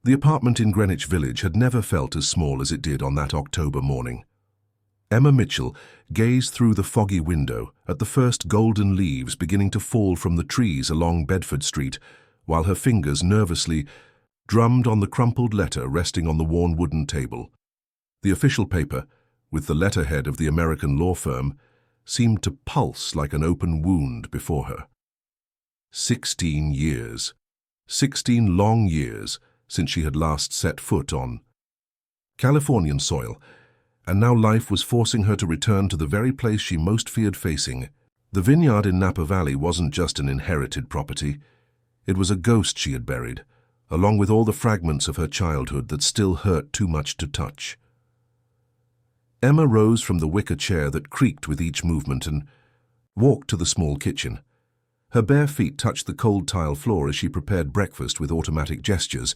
The apartment in Greenwich Village had never felt as small as it did on that October morning. Emma Mitchell gazed through the foggy window at the first golden leaves beginning to fall from the trees along Bedford Street, while her fingers nervously drummed on the crumpled letter resting on the worn wooden table. The official paper, with the letterhead of the American law firm, seemed to pulse like an open wound before her. 16 years. 16 long years since she had last set foot on Californian soil, and now life was forcing her to return to the very place she most feared facing. The vineyard in Napa Valley wasn't just an inherited property. It was a ghost she had buried, along with all the fragments of her childhood that still hurt too much to touch. Emma rose from the wicker chair that creaked with each movement and walked to the small kitchen. Her bare feet touched the cold tile floor as she prepared breakfast with automatic gestures,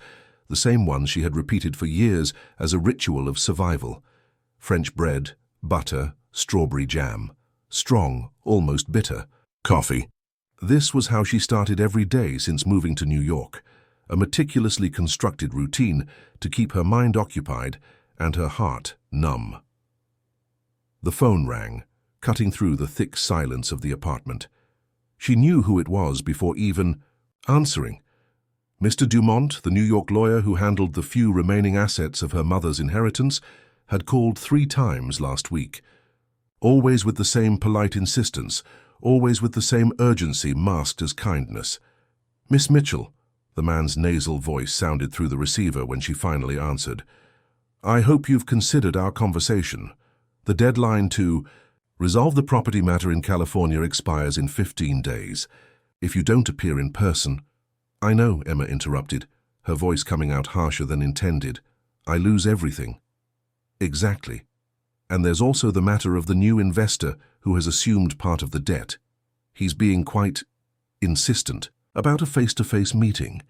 the same ones she had repeated for years as a ritual of survival. French bread, butter, strawberry jam, strong, almost bitter, coffee. This was how she started every day since moving to New York, a meticulously constructed routine to keep her mind occupied and her heart numb. The phone rang, cutting through the thick silence of the apartment. She knew who it was before even answering. Mr. Dumont, the New York lawyer who handled the few remaining assets of her mother's inheritance, had called 3 times last week. Always with the same polite insistence, always with the same urgency masked as kindness. "Miss Mitchell," the man's nasal voice sounded through the receiver when she finally answered. "I hope you've considered our conversation. The deadline to resolve the property matter in California expires in 15 days. If you don't appear in person—" "I know," Emma interrupted, her voice coming out harsher than intended. "I lose everything." "Exactly. And there's also the matter of the new investor who has assumed part of the debt. He's being quite insistent about a face-to-face meeting."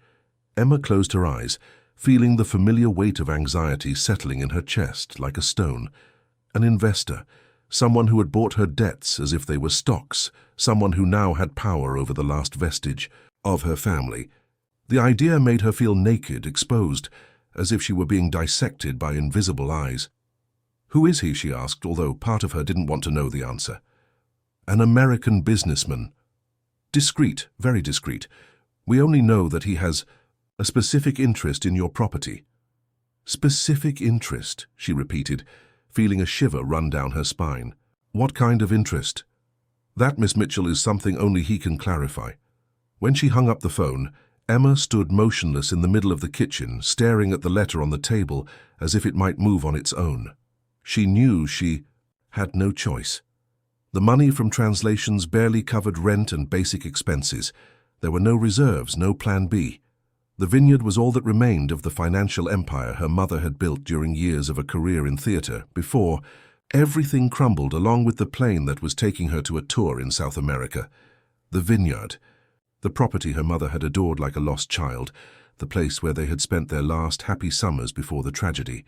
Emma closed her eyes, feeling the familiar weight of anxiety settling in her chest like a stone. An investor, someone who had bought her debts as if they were stocks, someone who now had power over the last vestige of her family. The idea made her feel naked, exposed, as if she were being dissected by invisible eyes. "Who is he?" she asked, although part of her didn't want to know the answer. "An American businessman. Discreet, very discreet. We only know that he has a specific interest in your property." "Specific interest," she repeated, feeling a shiver run down her spine. "What kind of interest?" "That, Miss Mitchell, is something only he can clarify." When she hung up the phone, Emma stood motionless in the middle of the kitchen, staring at the letter on the table as if it might move on its own. She knew she had no choice. The money from translations barely covered rent and basic expenses. There were no reserves, no plan B. The vineyard was all that remained of the financial empire her mother had built during years of a career in theater before everything crumbled along with the plane that was taking her to a tour in South America. The vineyard, the property her mother had adored like a lost child, the place where they had spent their last happy summers before the tragedy.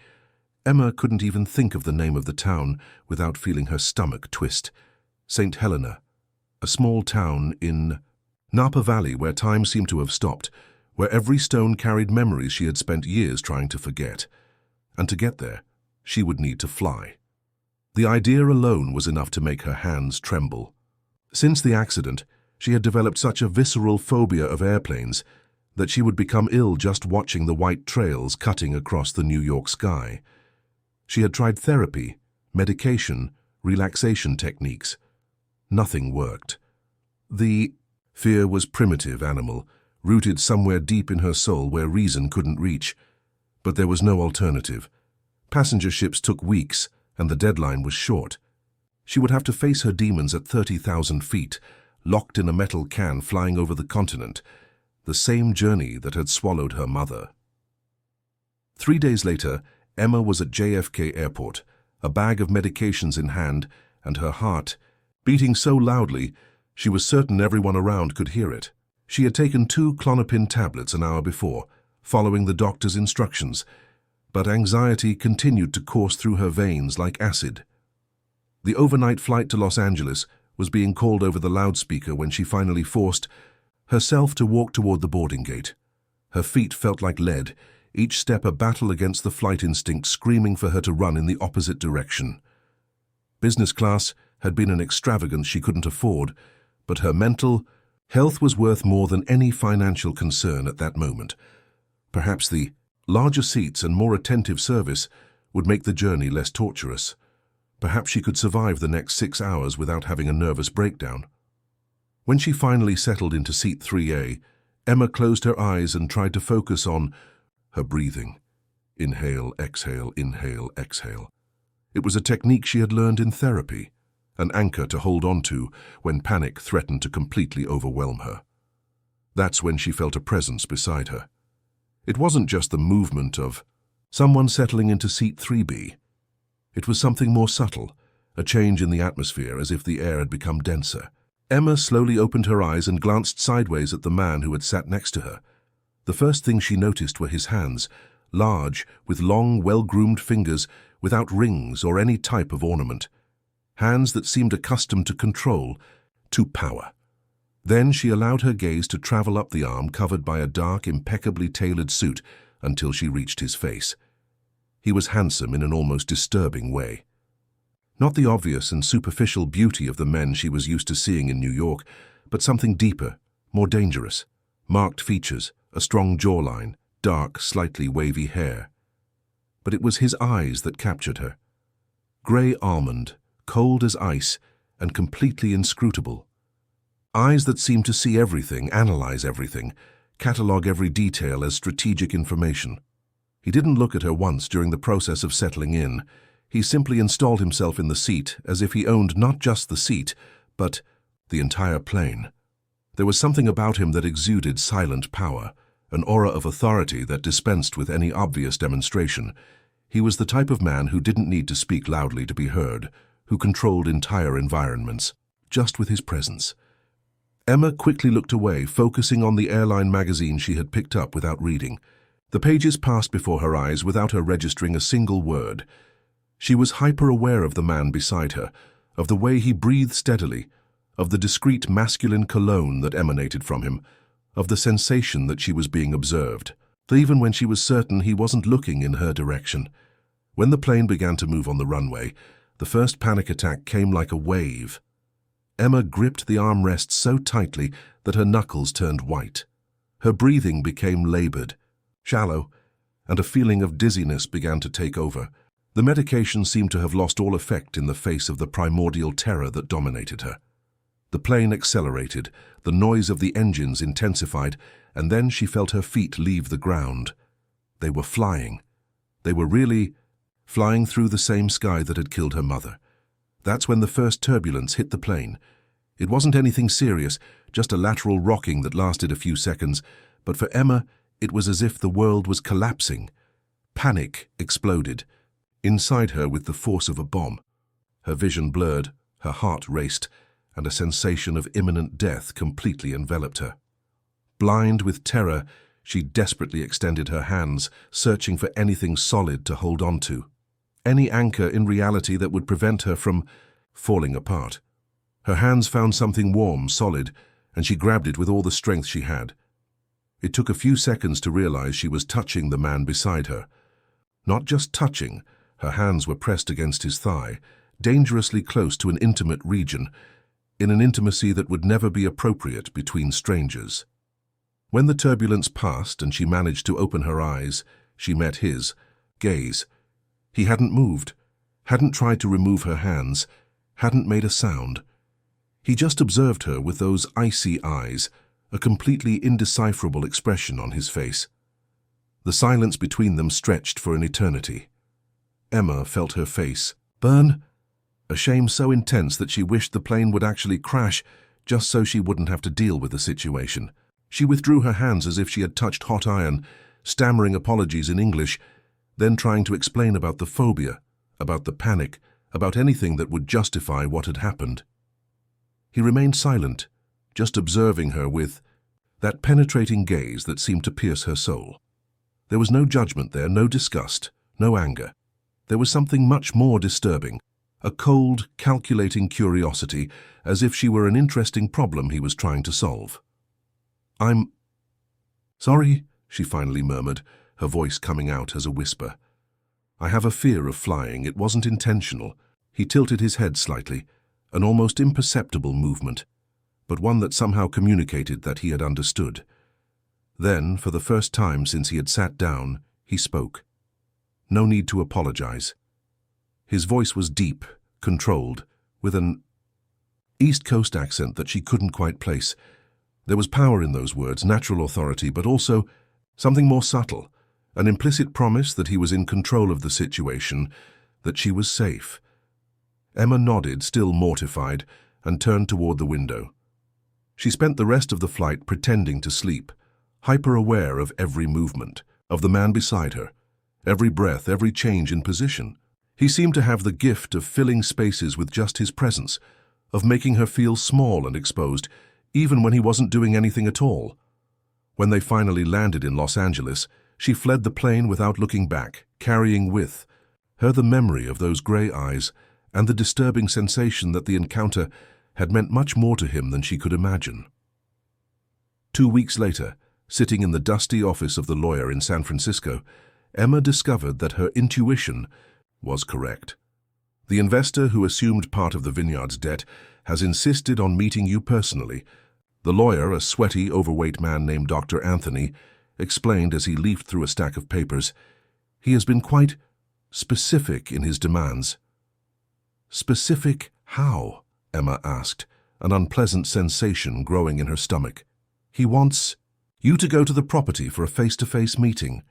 Emma couldn't even think of the name of the town without feeling her stomach twist. St. Helena, a small town in Napa Valley where time seemed to have stopped, where every stone carried memories she had spent years trying to forget. And to get there, she would need to fly. The idea alone was enough to make her hands tremble. Since the accident, she had developed such a visceral phobia of airplanes that she would become ill just watching the white trails cutting across the New York sky. She had tried therapy, medication, relaxation techniques. Nothing worked. The fear was primitive, animal, rooted somewhere deep in her soul where reason couldn't reach. But there was no alternative. Passenger ships took weeks, and the deadline was short. She would have to face her demons at 30,000 feet, locked in a metal can flying over the continent, the same journey that had swallowed her mother. 3 days later, Emma was at JFK Airport, a bag of medications in hand, and her heart beating so loudly she was certain everyone around could hear it. She had taken 2 Klonopin tablets an hour before, following the doctor's instructions, but anxiety continued to course through her veins like acid. The overnight flight to Los Angeles was being called over the loudspeaker when she finally forced herself to walk toward the boarding gate. Her feet felt like lead, each step a battle against the flight instinct screaming for her to run in the opposite direction. Business class had been an extravagance she couldn't afford, but her mental health was worth more than any financial concern at that moment. Perhaps the larger seats and more attentive service would make the journey less torturous. Perhaps she could survive the next 6 hours without having a nervous breakdown. When she finally settled into seat 3A, Emma closed her eyes and tried to focus on her breathing. Inhale, exhale, inhale, exhale. It was a technique she had learned in therapy, an anchor to hold on to when panic threatened to completely overwhelm her. That's when she felt a presence beside her. It wasn't just the movement of someone settling into seat 3B. It was something more subtle, a change in the atmosphere as if the air had become denser. Emma slowly opened her eyes and glanced sideways at the man who had sat next to her. The first thing she noticed were his hands, large, with long, well-groomed fingers, without rings or any type of ornament. Hands that seemed accustomed to control, to power. Then she allowed her gaze to travel up the arm covered by a dark, impeccably tailored suit until she reached his face. He was handsome in an almost disturbing way. Not the obvious and superficial beauty of the men she was used to seeing in New York, but something deeper, more dangerous. Marked features, a strong jawline, dark, slightly wavy hair. But it was his eyes that captured her. Grey almond, cold as ice, and completely inscrutable. Eyes that seemed to see everything, analyze everything, catalogue every detail as strategic information. He didn't look at her once during the process of settling in. He simply installed himself in the seat as if he owned not just the seat, but the entire plane. There was something about him that exuded silent power, an aura of authority that dispensed with any obvious demonstration. He was the type of man who didn't need to speak loudly to be heard, who controlled entire environments, just with his presence. Emma quickly looked away, focusing on the airline magazine she had picked up without reading. The pages passed before her eyes without her registering a single word. She was hyper-aware of the man beside her, of the way he breathed steadily, of the discreet masculine cologne that emanated from him, of the sensation that she was being observed, even when she was certain he wasn't looking in her direction. When the plane began to move on the runway, the first panic attack came like a wave. Emma gripped the armrest so tightly that her knuckles turned white. Her breathing became labored, shallow, and a feeling of dizziness began to take over. The medication seemed to have lost all effect in the face of the primordial terror that dominated her. The plane accelerated, the noise of the engines intensified, and then she felt her feet leave the ground. They were flying. They were really flying through the same sky that had killed her mother. That's when the first turbulence hit the plane. It wasn't anything serious, just a lateral rocking that lasted a few seconds, but for Emma, it was as if the world was collapsing. Panic exploded, inside her with the force of a bomb. Her vision blurred, her heart raced, and a sensation of imminent death completely enveloped her. Blind with terror, she desperately extended her hands, searching for anything solid to hold on to. Any anchor in reality that would prevent her from falling apart. Her hands found something warm, solid, and she grabbed it with all the strength she had. It took a few seconds to realize she was touching the man beside her. Not just touching, her hands were pressed against his thigh, dangerously close to an intimate region, in an intimacy that would never be appropriate between strangers. When the turbulence passed and she managed to open her eyes, she met his gaze. He hadn't moved, hadn't tried to remove her hands, hadn't made a sound. He just observed her with those icy eyes, a completely indecipherable expression on his face. The silence between them stretched for an eternity. Emma felt her face burn, a shame so intense that she wished the plane would actually crash just so she wouldn't have to deal with the situation. She withdrew her hands as if she had touched hot iron, stammering apologies in English, then trying to explain about the phobia, about the panic, about anything that would justify what had happened. He remained silent, just observing her with that penetrating gaze that seemed to pierce her soul. There was no judgment there, no disgust, no anger. There was something much more disturbing, a cold, calculating curiosity, as if she were an interesting problem he was trying to solve. "I'm sorry," she finally murmured, her voice coming out as a whisper. "I have a fear of flying. It wasn't intentional." He tilted his head slightly, an almost imperceptible movement, but one that somehow communicated that he had understood. Then, for the first time since he had sat down, he spoke. No need to apologize. His voice was deep, controlled, with an East Coast accent that she couldn't quite place. There was power in those words, natural authority, but also something more subtle, an implicit promise that he was in control of the situation, that she was safe. Emma nodded, still mortified, and turned toward the window. She spent the rest of the flight pretending to sleep, hyper-aware of every movement, of the man beside her, every breath, every change in position. He seemed to have the gift of filling spaces with just his presence, of making her feel small and exposed, even when he wasn't doing anything at all. When they finally landed in Los Angeles, she fled the plane without looking back, carrying with her the memory of those gray eyes and the disturbing sensation that the encounter had meant much more to him than she could imagine. 2 weeks later, sitting in the dusty office of the lawyer in San Francisco, Emma discovered that her intuition was correct. The investor who assumed part of the vineyard's debt has insisted on meeting you personally. The lawyer, a sweaty, overweight man named Dr. Anthony, explained as he leafed through a stack of papers. He has been quite specific in his demands. Specific how? Emma asked, an unpleasant sensation growing in her stomach. He wants you to go to the property for a face-to-face meeting.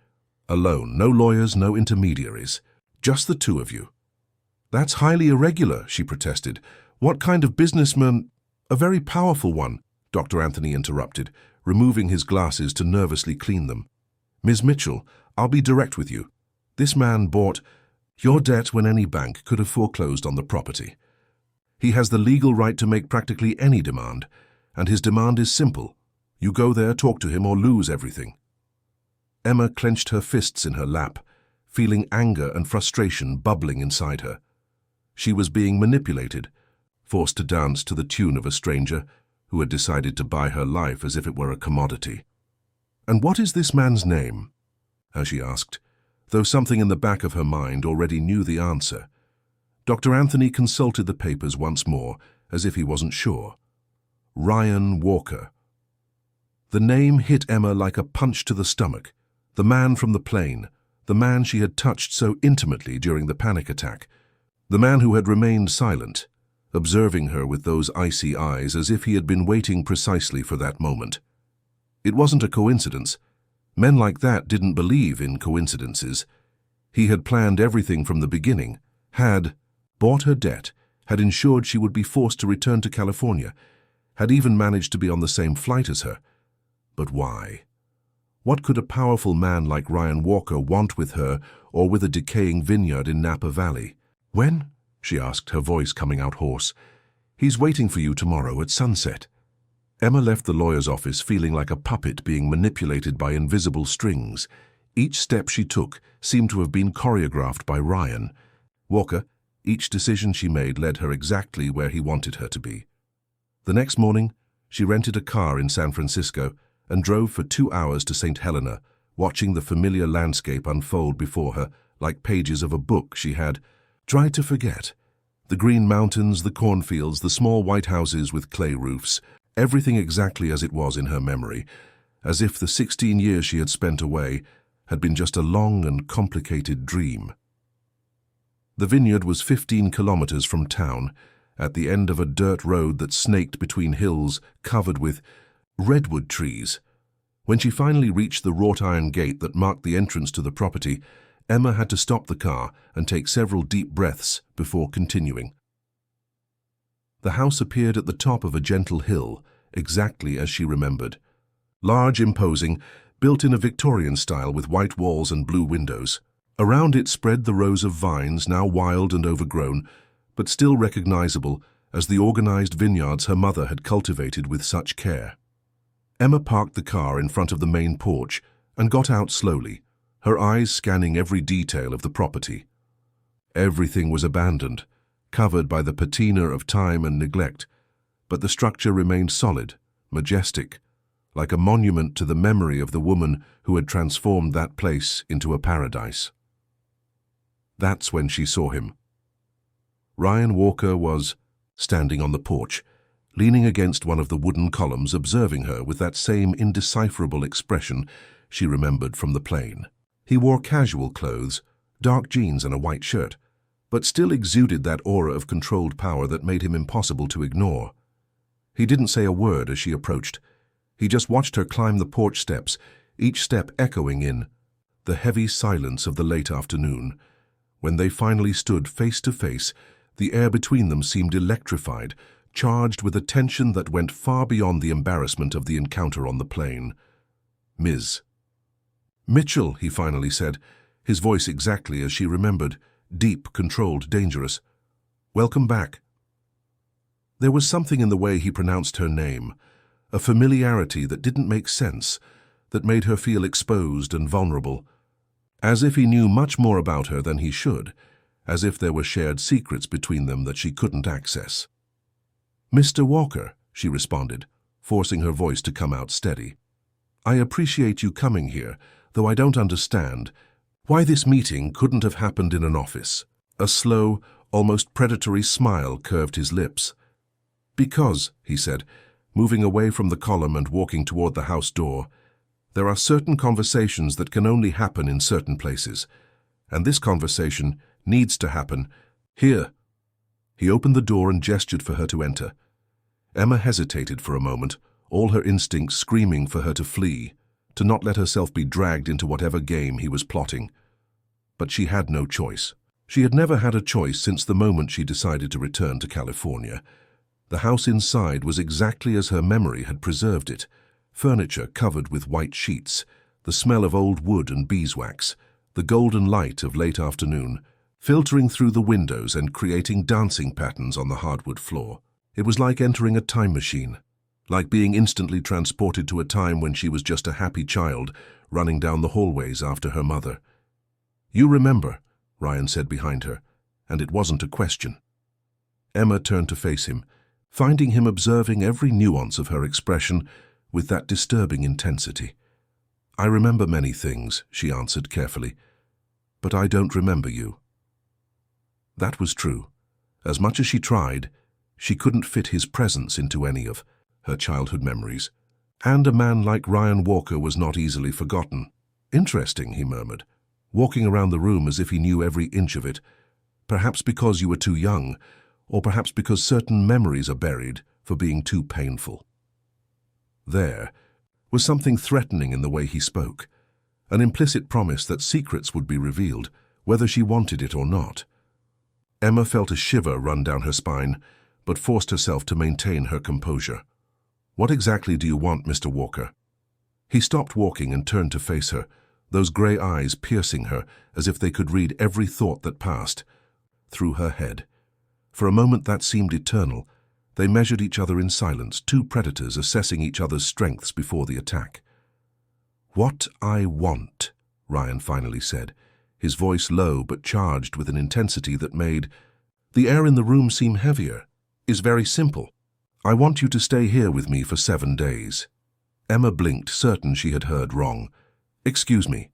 Alone, no lawyers, no intermediaries. Just the two of you. That's highly irregular, she protested. What kind of businessman? A very powerful one, Dr. Anthony interrupted, removing his glasses to nervously clean them. Ms. Mitchell, I'll be direct with you. This man bought your debt when any bank could have foreclosed on the property. He has the legal right to make practically any demand, and his demand is simple. You go there, talk to him, or lose everything. Emma clenched her fists in her lap, feeling anger and frustration bubbling inside her. She was being manipulated, forced to dance to the tune of a stranger who had decided to buy her life as if it were a commodity. "And what is this man's name?" she asked, though something in the back of her mind already knew the answer. Dr. Anthony consulted the papers once more, as if he wasn't sure. Ryan Walker. The name hit Emma like a punch to the stomach. The man from the plane, the man she had touched so intimately during the panic attack, the man who had remained silent, observing her with those icy eyes as if he had been waiting precisely for that moment. It wasn't a coincidence. Men like that didn't believe in coincidences. He had planned everything from the beginning, had bought her debt, had ensured she would be forced to return to California, had even managed to be on the same flight as her. But why? What could a powerful man like Ryan Walker want with her or with a decaying vineyard in Napa Valley? "When?" she asked, her voice coming out hoarse. "He's waiting for you tomorrow at sunset." Emma left the lawyer's office feeling like a puppet being manipulated by invisible strings. Each step she took seemed to have been choreographed by Ryan Walker. Each decision she made led her exactly where he wanted her to be. The next morning, she rented a car in San Francisco and drove for 2 hours to St. Helena, watching the familiar landscape unfold before her like pages of a book she had tried to forget. The green mountains, the cornfields, the small white houses with clay roofs, everything exactly as it was in her memory, as if the 16 years she had spent away had been just a long and complicated dream. The vineyard was 15 kilometers from town, at the end of a dirt road that snaked between hills covered with redwood trees. When she finally reached the wrought iron gate that marked the entrance to the property, Emma had to stop the car and take several deep breaths before continuing. The house appeared at the top of a gentle hill, exactly as she remembered. Large, imposing, built in a Victorian style with white walls and blue windows. Around it spread the rows of vines, now wild and overgrown, but still recognizable as the organized vineyards her mother had cultivated with such care. Emma parked the car in front of the main porch and got out slowly, her eyes scanning every detail of the property. Everything was abandoned, covered by the patina of time and neglect, but the structure remained solid, majestic, like a monument to the memory of the woman who had transformed that place into a paradise. That's when she saw him. Ryan Walker was standing on the porch, leaning against one of the wooden columns, observing her with that same indecipherable expression she remembered from the plane. He wore casual clothes, dark jeans and a white shirt, but still exuded that aura of controlled power that made him impossible to ignore. He didn't say a word as she approached. He just watched her climb the porch steps, each step echoing in the heavy silence of the late afternoon. When they finally stood face to face, the air between them seemed electrified, charged with a tension that went far beyond the embarrassment of the encounter on the plane. "Ms. Mitchell," he finally said, his voice exactly as she remembered, deep, controlled, dangerous. "Welcome back." There was something in the way he pronounced her name, a familiarity that didn't make sense, that made her feel exposed and vulnerable, as if he knew much more about her than he should, as if there were shared secrets between them that she couldn't access. "Mr. Walker," she responded, forcing her voice to come out steady. "I appreciate you coming here, though I don't understand why this meeting couldn't have happened in an office." A slow, almost predatory smile curved his lips. "Because," he said, moving away from the column and walking toward the house door, "there are certain conversations that can only happen in certain places, and this conversation needs to happen here." He opened the door and gestured for her to enter. Emma hesitated for a moment, all her instincts screaming for her to flee, to not let herself be dragged into whatever game he was plotting. But she had no choice. She had never had a choice since the moment she decided to return to California. The house inside was exactly as her memory had preserved it, furniture covered with white sheets, the smell of old wood and beeswax, the golden light of late afternoon, filtering through the windows and creating dancing patterns on the hardwood floor. It was like entering a time machine, like being instantly transported to a time when she was just a happy child running down the hallways after her mother. "You remember," Ryan said behind her, and it wasn't a question. Emma turned to face him, finding him observing every nuance of her expression with that disturbing intensity. "I remember many things," she answered carefully, "but I don't remember you." That was true. As much as she tried, she couldn't fit his presence into any of her childhood memories. And a man like Ryan Walker was not easily forgotten. "Interesting," he murmured, walking around the room as if he knew every inch of it. "Perhaps because you were too young, or perhaps because certain memories are buried for being too painful." There was something threatening in the way he spoke, an implicit promise that secrets would be revealed, whether she wanted it or not. Emma felt a shiver run down her spine, but forced herself to maintain her composure. "What exactly do you want, Mr. Walker?" He stopped walking and turned to face her, those grey eyes piercing her as if they could read every thought that passed through her head. For a moment that seemed eternal. They measured each other in silence, two predators assessing each other's strengths before the attack. "What I want," Ryan finally said, his voice low but charged with an intensity that made the air in the room seem heavier, "is very simple. I want you to stay here with me for 7 days. Emma blinked, certain she had heard wrong. "Excuse me."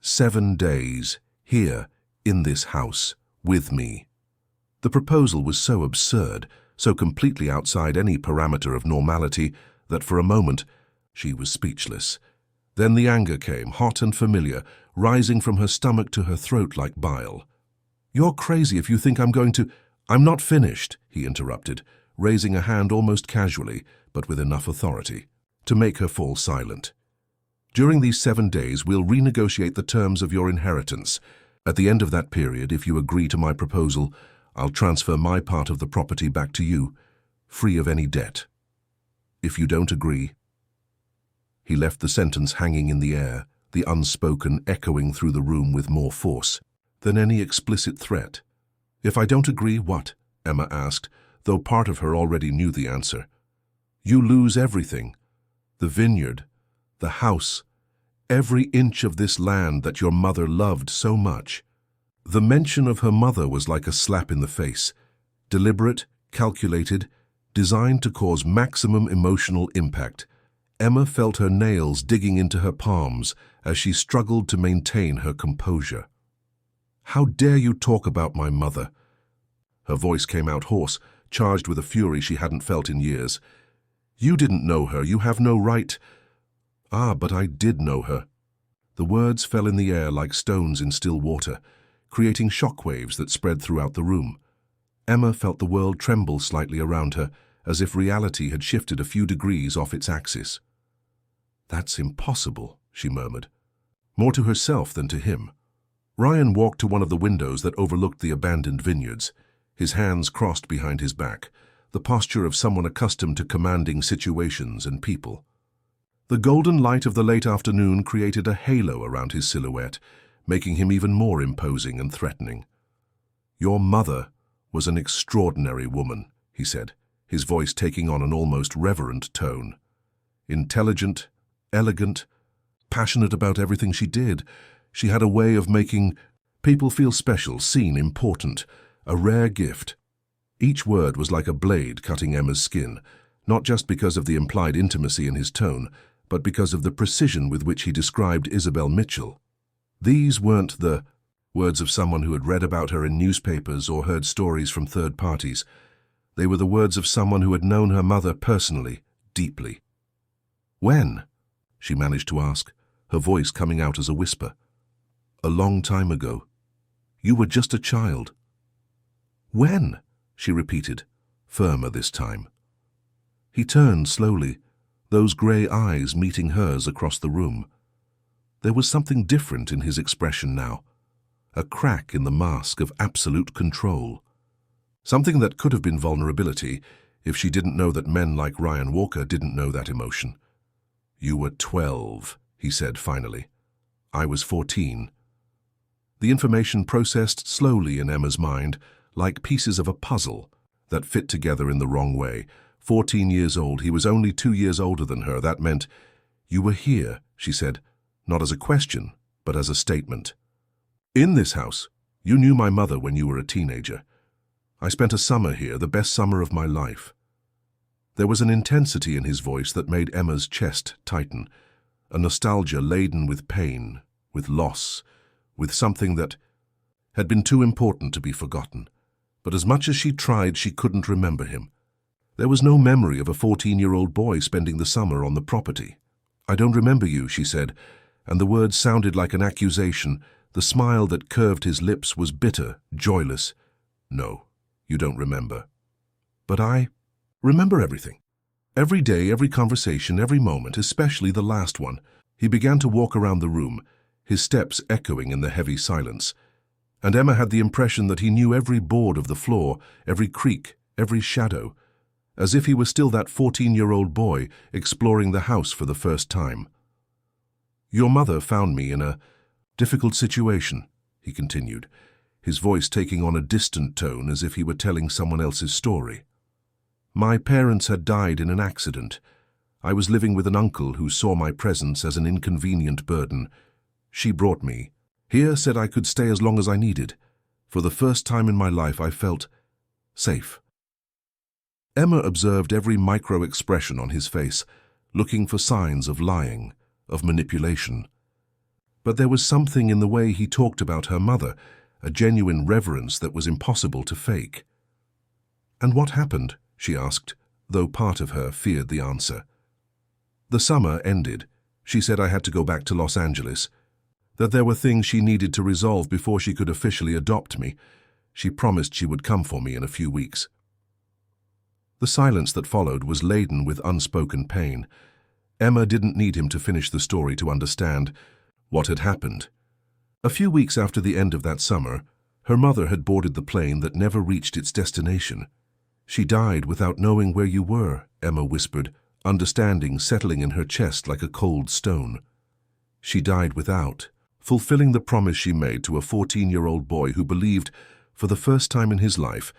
7 days, here, in this house, with me. The proposal was so absurd, so completely outside any parameter of normality, that for a moment she was speechless. Then the anger came, hot and familiar, rising from her stomach to her throat like bile. "You're crazy if you think I'm going to—" "I'm not finished," he interrupted, raising a hand almost casually, but with enough authority, to make her fall silent. "During these 7 days, we'll renegotiate the terms of your inheritance. At the end of that period, if you agree to my proposal, I'll transfer my part of the property back to you, free of any debt. If you don't agree—" He left the sentence hanging in the air, the unspoken echoing through the room with more force than any explicit threat. "If I don't agree, what?" Emma asked, though part of her already knew the answer. "You lose everything. The vineyard, the house, every inch of this land that your mother loved so much." The mention of her mother was like a slap in the face, deliberate, calculated, designed to cause maximum emotional impact. Emma felt her nails digging into her palms as she struggled to maintain her composure. "How dare you talk about my mother?" Her voice came out hoarse, charged with a fury she hadn't felt in years. "You didn't know her. You have no right." "Ah, but I did know her." The words fell in the air like stones in still water, creating shockwaves that spread throughout the room. Emma felt the world tremble slightly around her, as if reality had shifted a few degrees off its axis. "That's impossible," she murmured, more to herself than to him. Ryan walked to one of the windows that overlooked the abandoned vineyards, his hands crossed behind his back, the posture of someone accustomed to commanding situations and people. The golden light of the late afternoon created a halo around his silhouette, making him even more imposing and threatening. "Your mother was an extraordinary woman," he said, his voice taking on an almost reverent tone. "Intelligent, elegant, passionate about everything she did. She had a way of making people feel special, seen, important, a rare gift." Each word was like a blade cutting Emma's skin, not just because of the implied intimacy in his tone, but because of the precision with which he described Isabel Mitchell. These weren't the words of someone who had read about her in newspapers or heard stories from third parties. They were the words of someone who had known her mother personally, deeply. "When?" she managed to ask, her voice coming out as a whisper. "A long time ago. You were just a child." "When?" she repeated, firmer this time. He turned slowly, those grey eyes meeting hers across the room. There was something different in his expression now, a crack in the mask of absolute control. Something that could have been vulnerability if she didn't know that men like Ryan Walker didn't know that emotion. "You were 12, he said finally. "I was 14. The information processed slowly in Emma's mind, like pieces of a puzzle that fit together in the wrong way. 14 years old, he was only 2 years older than her. That meant, "You were here," she said, not as a question, but as a statement. "In this house. You knew my mother when you were a teenager. I spent a summer here, the best summer of my life." There was an intensity in his voice that made Emma's chest tighten, a nostalgia laden with pain, with loss, with something that had been too important to be forgotten. But as much as she tried, she couldn't remember him. There was no memory of a 14-year-old boy spending the summer on the property. "I don't remember you," she said, and the words sounded like an accusation. The smile that curved his lips was bitter, joyless. "No, you don't remember. But I remember everything. Every day, every conversation, every moment, especially the last one." He began to walk around the room, his steps echoing in the heavy silence. And Emma had the impression that he knew every board of the floor, every creak, every shadow, as if he were still that 14-year-old boy exploring the house for the first time. "Your mother found me in a difficult situation," he continued, his voice taking on a distant tone as if he were telling someone else's story. "My parents had died in an accident. I was living with an uncle who saw my presence as an inconvenient burden. She brought me here, said I could stay as long as I needed. For the first time in my life, I felt safe." Emma observed every micro-expression on his face, looking for signs of lying, of manipulation. But there was something in the way he talked about her mother, a genuine reverence that was impossible to fake. "And what happened?" she asked, though part of her feared the answer. "The summer ended. She said I had to go back to Los Angeles, that there were things she needed to resolve before she could officially adopt me. She promised she would come for me in a few weeks." The silence that followed was laden with unspoken pain. Emma didn't need him to finish the story to understand what had happened. A few weeks after the end of that summer, her mother had boarded the plane that never reached its destination. "She died without knowing where you were," Emma whispered, understanding settling in her chest like a cold stone. She died without fulfilling the promise she made to a 14-year-old boy who believed, for the first time in his life,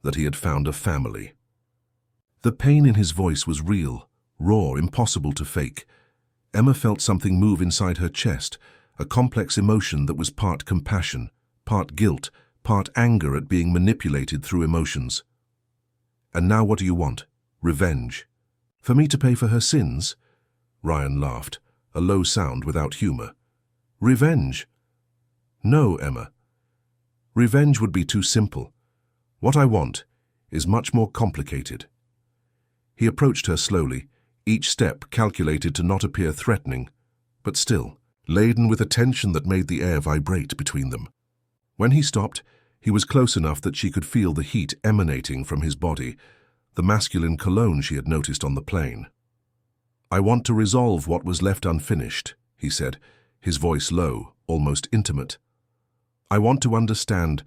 that he had found a family. The pain in his voice was real, raw, impossible to fake. Emma felt something move inside her chest, a complex emotion that was part compassion, part guilt, part anger at being manipulated through emotions. "And now what do you want? Revenge? For me to pay for her sins?" Ryan laughed, a low sound without humor. Revenge? No, Emma. Revenge would be too simple. What I want is much more complicated. He approached her slowly, each step calculated to not appear threatening, but still, laden with a tension that made the air vibrate between them. When he stopped, he was close enough that she could feel the heat emanating from his body, the masculine cologne she had noticed on the plane. I want to resolve what was left unfinished, he said, his voice low, almost intimate. I want to understand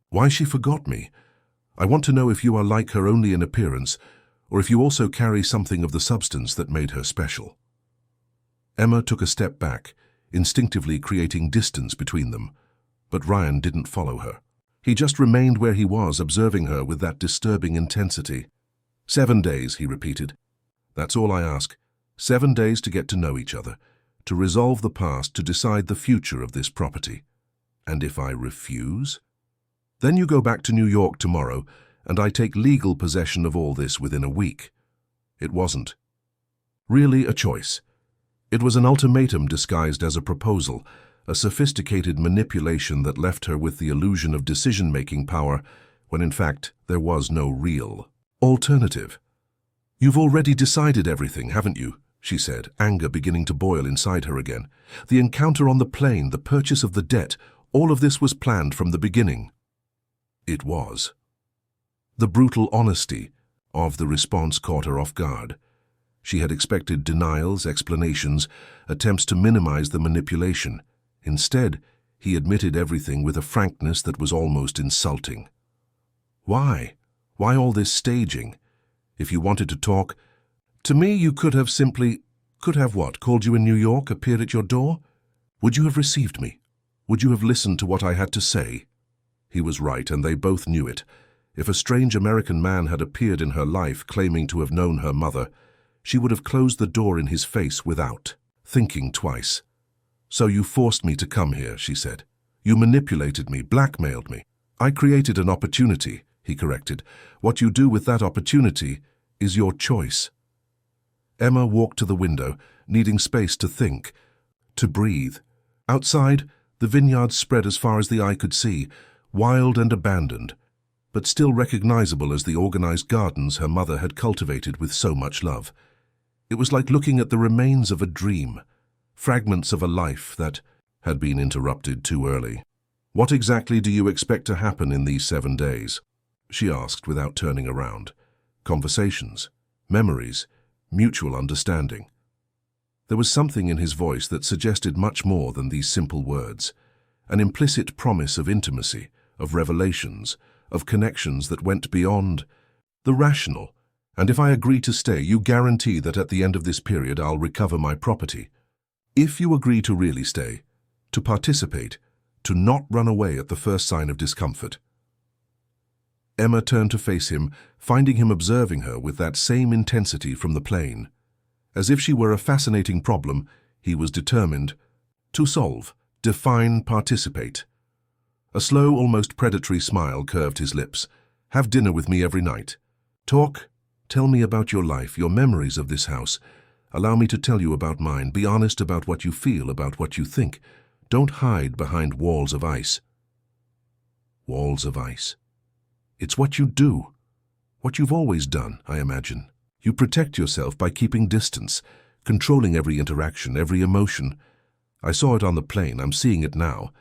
why she forgot me. I want to know if you are like her only in appearance, or if you also carry something of the substance that made her special. Emma took a step back, instinctively creating distance between them, but Ryan didn't follow her. He just remained where he was, observing her with that disturbing intensity. 7 days, he repeated. That's all I ask. 7 days to get to know each other, to resolve the past, to decide the future of this property. And if I refuse? Then you go back to New York tomorrow, and I take legal possession of all this within a week. It wasn't really a choice. It was an ultimatum disguised as a proposal, a sophisticated manipulation that left her with the illusion of decision-making power, when in fact there was no real alternative. You've already decided everything, haven't you? She said, anger beginning to boil inside her again. The encounter on the plane, the purchase of the debt, all of this was planned from the beginning. It was. The brutal honesty of the response caught her off guard. She had expected denials, explanations, attempts to minimize the manipulation. Instead, he admitted everything with a frankness that was almost insulting. Why? Why all this staging? If you wanted to talk, to me you could have simply, could have what, called you in New York, appeared at your door? Would you have received me? Would you have listened to what I had to say? He was right, and they both knew it. If a strange American man had appeared in her life claiming to have known her mother, she would have closed the door in his face without thinking twice. So you forced me to come here, she said. You manipulated me, blackmailed me. I created an opportunity, he corrected. What you do with that opportunity is your choice. Emma walked to the window, needing space to think, to breathe. Outside, the vineyards spread as far as the eye could see, wild and abandoned, but still recognizable as the organized gardens her mother had cultivated with so much love. It was like looking at the remains of a dream, fragments of a life that had been interrupted too early. What exactly do you expect to happen in these 7 days? She asked without turning around. Conversations, memories, mutual understanding. There was something in his voice that suggested much more than these simple words, an implicit promise of intimacy, of revelations, of connections that went beyond the rational. And if I agree to stay, you guarantee that at the end of this period I'll recover my property. If you agree to really stay, to participate, to not run away at the first sign of discomfort. Emma turned to face him, finding him observing her with that same intensity from the plane. As if she were a fascinating problem, he was determined to solve, define, participate. A slow, almost predatory smile curved his lips. Have dinner with me every night. Talk. Tell me about your life, your memories of this house. Allow me to tell you about mine. Be honest about what you feel, about what you think. Don't hide behind walls of ice. Walls of ice. It's what you do. What you've always done, I imagine. You protect yourself by keeping distance, controlling every interaction, every emotion. I saw it on the plane. I'm seeing it now.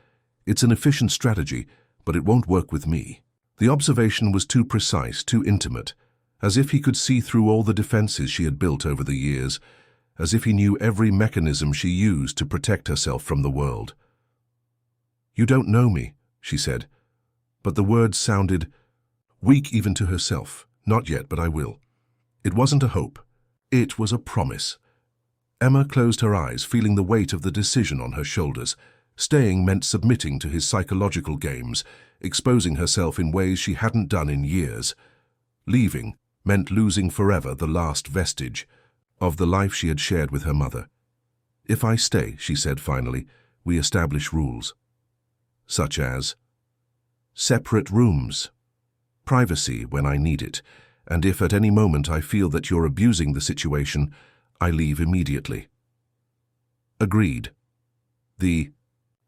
It's an efficient strategy, but it won't work with me. The observation was too precise, too intimate, as if he could see through all the defenses she had built over the years, as if he knew every mechanism she used to protect herself from the world. You don't know me, she said, but the words sounded weak even to herself. Not yet, but I will. It wasn't a hope. It was a promise. Emma closed her eyes, feeling the weight of the decision on her shoulders. Staying meant submitting to his psychological games, exposing herself in ways she hadn't done in years. Leaving meant losing forever the last vestige of the life she had shared with her mother. If I stay, she said finally, we establish rules. Such as separate rooms, privacy when I need it, and if at any moment I feel that you're abusing the situation, I leave immediately. Agreed. The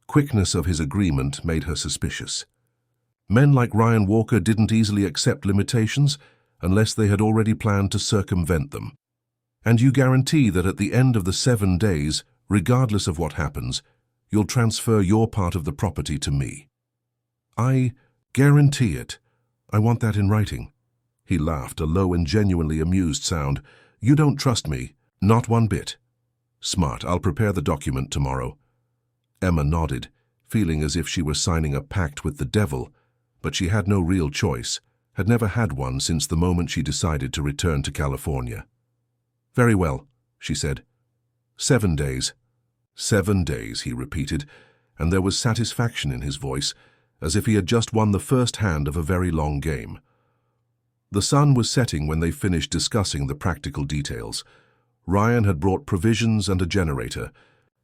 quickness of his agreement made her suspicious. Men like Ryan Walker didn't easily accept limitations unless they had already planned to circumvent them. And you guarantee that at the end of the 7 days, regardless of what happens, you'll transfer your part of the property to me. I guarantee it. I want that in writing. He laughed, a low and genuinely amused sound. You don't trust me? Not one bit. Smart. I'll prepare the document tomorrow. Emma nodded, feeling as if she were signing a pact with the devil, but she had no real choice, had never had one since the moment she decided to return to California. Very well, she said. 7 days. 7 days, he repeated, and there was satisfaction in his voice, as if he had just won the first hand of a very long game. The sun was setting when they finished discussing the practical details. Ryan had brought provisions and a generator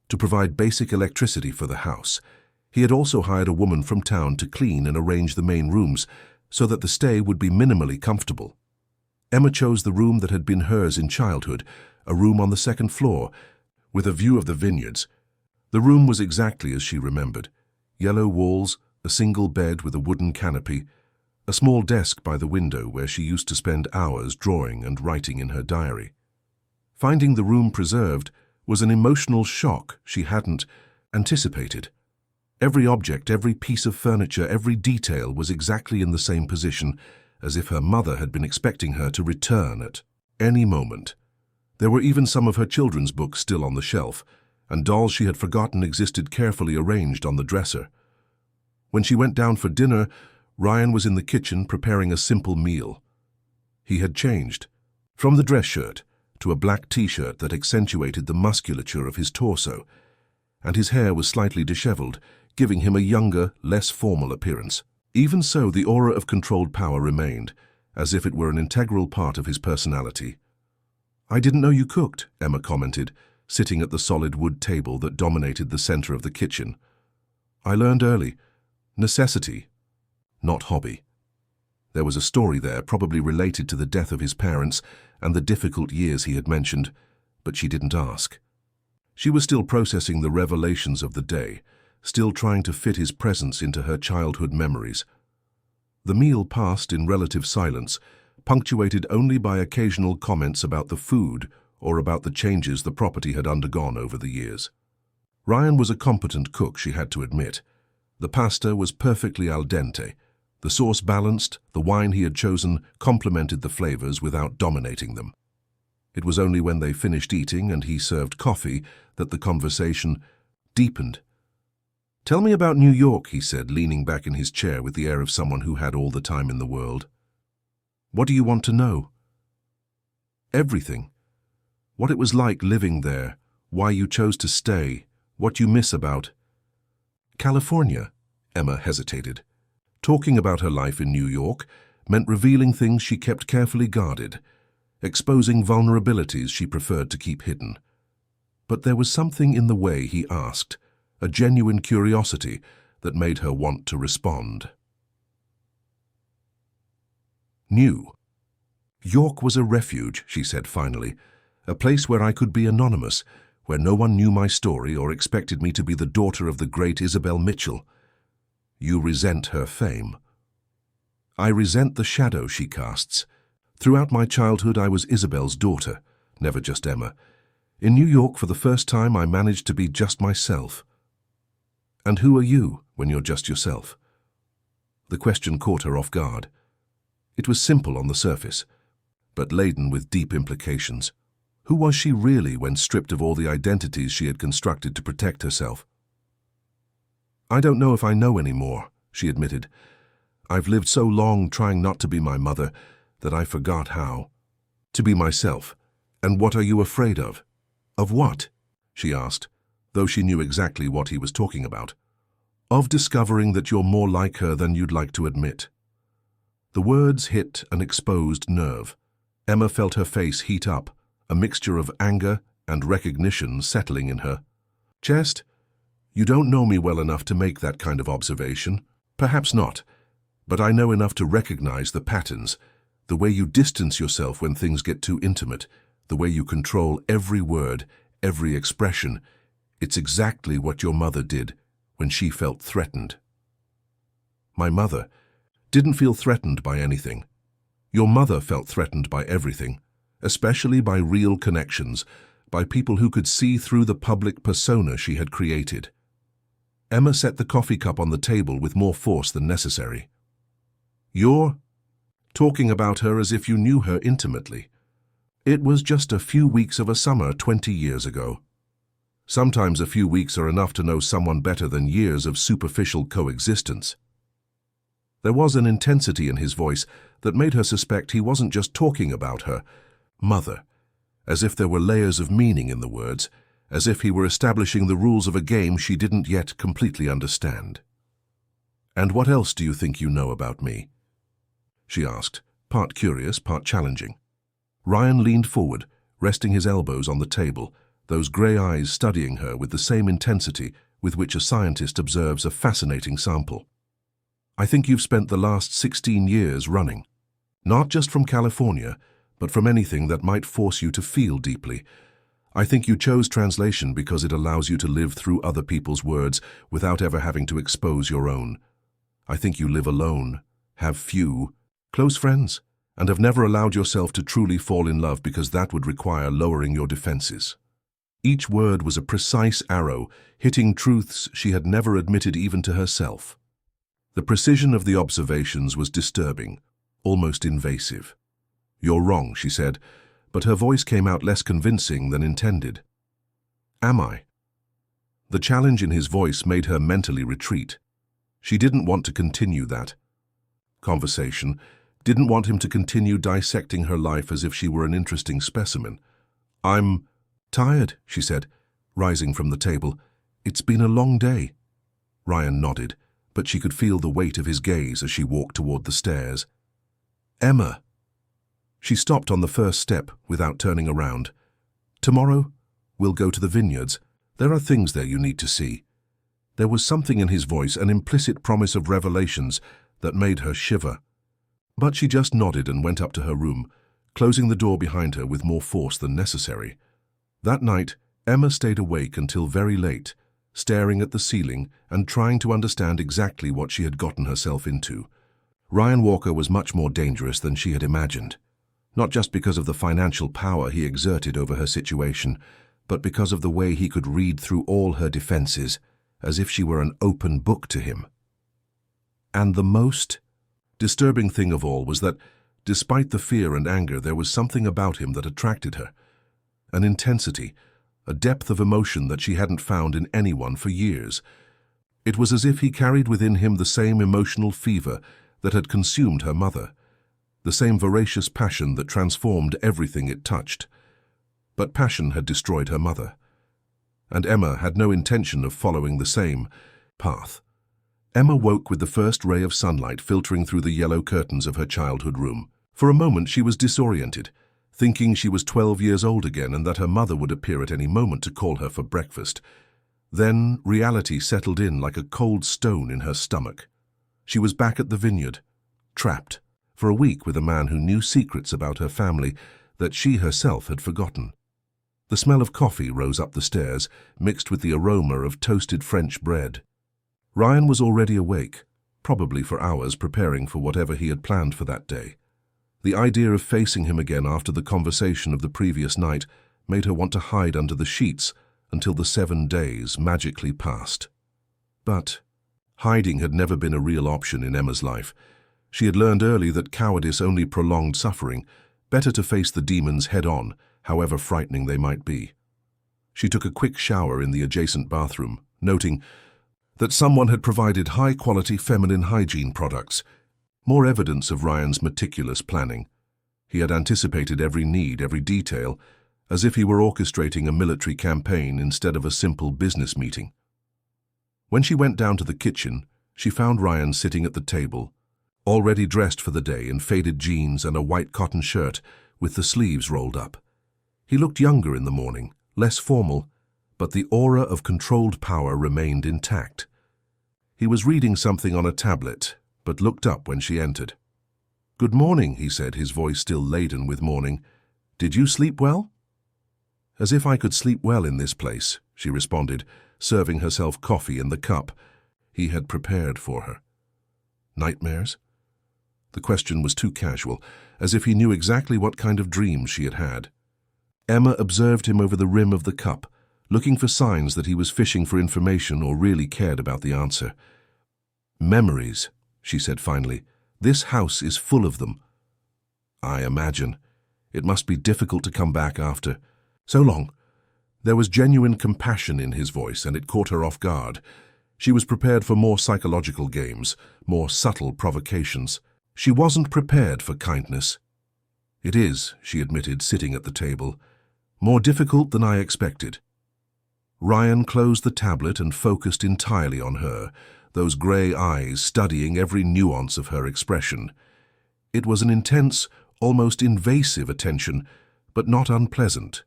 to provide basic electricity for the house. He had also hired a woman from town to clean and arrange the main rooms so that the stay would be minimally comfortable. Emma chose the room that had been hers in childhood, a room on the 2nd floor, with a view of the vineyards. The room was exactly as she remembered. Yellow walls, a single bed with a wooden canopy, a small desk by the window where she used to spend hours drawing and writing in her diary. Finding the room preserved was an emotional shock she hadn't anticipated. Every object, every piece of furniture, every detail was exactly in the same position, as if her mother had been expecting her to return at any moment. There were even some of her children's books still on the shelf, and dolls she had forgotten existed carefully arranged on the dresser. When she went down for dinner, Ryan was in the kitchen preparing a simple meal. He had changed from the dress shirt to a black t-shirt that accentuated the musculature of his torso, and his hair was slightly disheveled, giving him a younger, less formal appearance. Even so, the aura of controlled power remained, as if it were an integral part of his personality. I didn't know you cooked, Emma commented, sitting at the solid wood table that dominated the center of the kitchen. I learned early. Necessity, not hobby. There was a story there, probably related to the death of his parents and the difficult years he had mentioned, but she didn't ask. She was still processing the revelations of the day, still trying to fit his presence into her childhood memories. The meal passed in relative silence, punctuated only by occasional comments about the food or about the changes the property had undergone over the years. Ryan was a competent cook, she had to admit. The pasta was perfectly al dente. The sauce balanced, the wine he had chosen complemented the flavors without dominating them. It was only when they finished eating and he served coffee that the conversation deepened. Tell me about New York, he said, leaning back in his chair with the air of someone who had all the time in the world. What do you want to know? Everything. What it was like living there, why you chose to stay, what you miss about California. Emma hesitated. Talking about her life in New York meant revealing things she kept carefully guarded, exposing vulnerabilities she preferred to keep hidden. But there was something in the way he asked, a genuine curiosity that made her want to respond. New York was a refuge, she said finally, a place where I could be anonymous, where no one knew my story or expected me to be the daughter of the great Isabel Mitchell. You resent her fame. I resent the shadow she casts. Throughout my childhood I was Isabel's daughter, never just Emma. In New York, for the first time, I managed to be just myself. And who are you when you're just yourself? The question caught her off guard. It was simple on the surface, but laden with deep implications. Who was she really when stripped of all the identities she had constructed to protect herself? I don't know if I know anymore, she admitted. I've lived so long trying not to be my mother that I forgot how to be myself. And what are you afraid of? Of what? She asked, though she knew exactly what he was talking about. Of discovering that you're more like her than you'd like to admit. The words hit an exposed nerve. Emma felt her face heat up, a mixture of anger and recognition settling in her chest. You don't know me well enough to make that kind of observation. Perhaps not, but I know enough to recognize the patterns, the way you distance yourself when things get too intimate, The way you control every word, every expression. It's exactly what your mother did when she felt threatened. My mother didn't feel threatened by anything. Your mother felt threatened by everything, especially by real connections, by people who could see through the public persona she had created. Emma set the coffee cup on the table with more force than necessary. You're talking about her as if you knew her intimately. It was just a few weeks of a summer 20 years ago. Sometimes a few weeks are enough to know someone better than years of superficial coexistence. There was an intensity in his voice that made her suspect he wasn't just talking about her mother, as if there were layers of meaning in the words, as if he were establishing the rules of a game she didn't yet completely understand. "And what else do you think you know about me?" she asked, part curious, part challenging. Ryan leaned forward, resting his elbows on the table, those grey eyes studying her with the same intensity with which a scientist observes a fascinating sample. "I think you've spent the last 16 years running, not just from California, but from anything that might force you to feel deeply. I think you chose translation because it allows you to live through other people's words without ever having to expose your own. I think you live alone, have few close friends, and have never allowed yourself to truly fall in love because that would require lowering your defenses." Each word was a precise arrow, hitting truths she had never admitted even to herself. The precision of the observations was disturbing, almost invasive. "You're wrong," she said, but her voice came out less convincing than intended. "Am I?" The challenge in his voice made her mentally retreat. She didn't want to continue that conversation, didn't want him to continue dissecting her life as if she were an interesting specimen. "I'm tired," she said, rising from the table. "It's been a long day." Ryan nodded, but she could feel the weight of his gaze as she walked toward the stairs. "Emma." She stopped on the first step without turning around. "Tomorrow, we'll go to the vineyards. There are things there you need to see." There was something in his voice, an implicit promise of revelations, that made her shiver. But she just nodded and went up to her room, closing the door behind her with more force than necessary. That night, Emma stayed awake until very late, staring at the ceiling and trying to understand exactly what she had gotten herself into. Ryan Walker was much more dangerous than she had imagined. Not just because of the financial power he exerted over her situation, but because of the way he could read through all her defenses, as if she were an open book to him. And the most disturbing thing of all was that, despite the fear and anger, there was something about him that attracted her. An intensity, a depth of emotion that she hadn't found in anyone for years. It was as if he carried within him the same emotional fever that had consumed her mother, the same voracious passion that transformed everything it touched. But passion had destroyed her mother, and Emma had no intention of following the same path. Emma woke with the first ray of sunlight filtering through the yellow curtains of her childhood room. For a moment she was disoriented, thinking she was 12 years old again and that her mother would appear at any moment to call her for breakfast. Then reality settled in like a cold stone in her stomach. She was back at the vineyard, trapped, for a week with a man who knew secrets about her family that she herself had forgotten. The smell of coffee rose up the stairs, mixed with the aroma of toasted French bread. Ryan was already awake, probably for hours preparing for whatever he had planned for that day. The idea of facing him again after the conversation of the previous night made her want to hide under the sheets until the 7 days magically passed. But hiding had never been a real option in Emma's life. She had learned early that cowardice only prolonged suffering. Better to face the demons head-on, however frightening they might be. She took a quick shower in the adjacent bathroom, noting that someone had provided high-quality feminine hygiene products, more evidence of Ryan's meticulous planning. He had anticipated every need, every detail, as if he were orchestrating a military campaign instead of a simple business meeting. When she went down to the kitchen, she found Ryan sitting at the table, already dressed for the day in faded jeans and a white cotton shirt with the sleeves rolled up. He looked younger in the morning, less formal, but the aura of controlled power remained intact. He was reading something on a tablet, but looked up when she entered. "Good morning," he said, his voice still laden with morning. "Did you sleep well?" As if I could sleep well in this place, she responded, serving herself coffee in the cup he had prepared for her. Nightmares? The question was too casual, as if he knew exactly what kind of dreams she had had. Emma observed him over the rim of the cup, looking for signs that he was fishing for information or really cared about the answer. Memories, she said finally. This house is full of them. I imagine. It must be difficult to come back after so long. There was genuine compassion in his voice, and it caught her off guard. She was prepared for more psychological games, more subtle provocations. She wasn't prepared for kindness. It is, she admitted, sitting at the table. More difficult than I expected. Ryan closed the tablet and focused entirely on her, those grey eyes studying every nuance of her expression. It was an intense, almost invasive attention, but not unpleasant.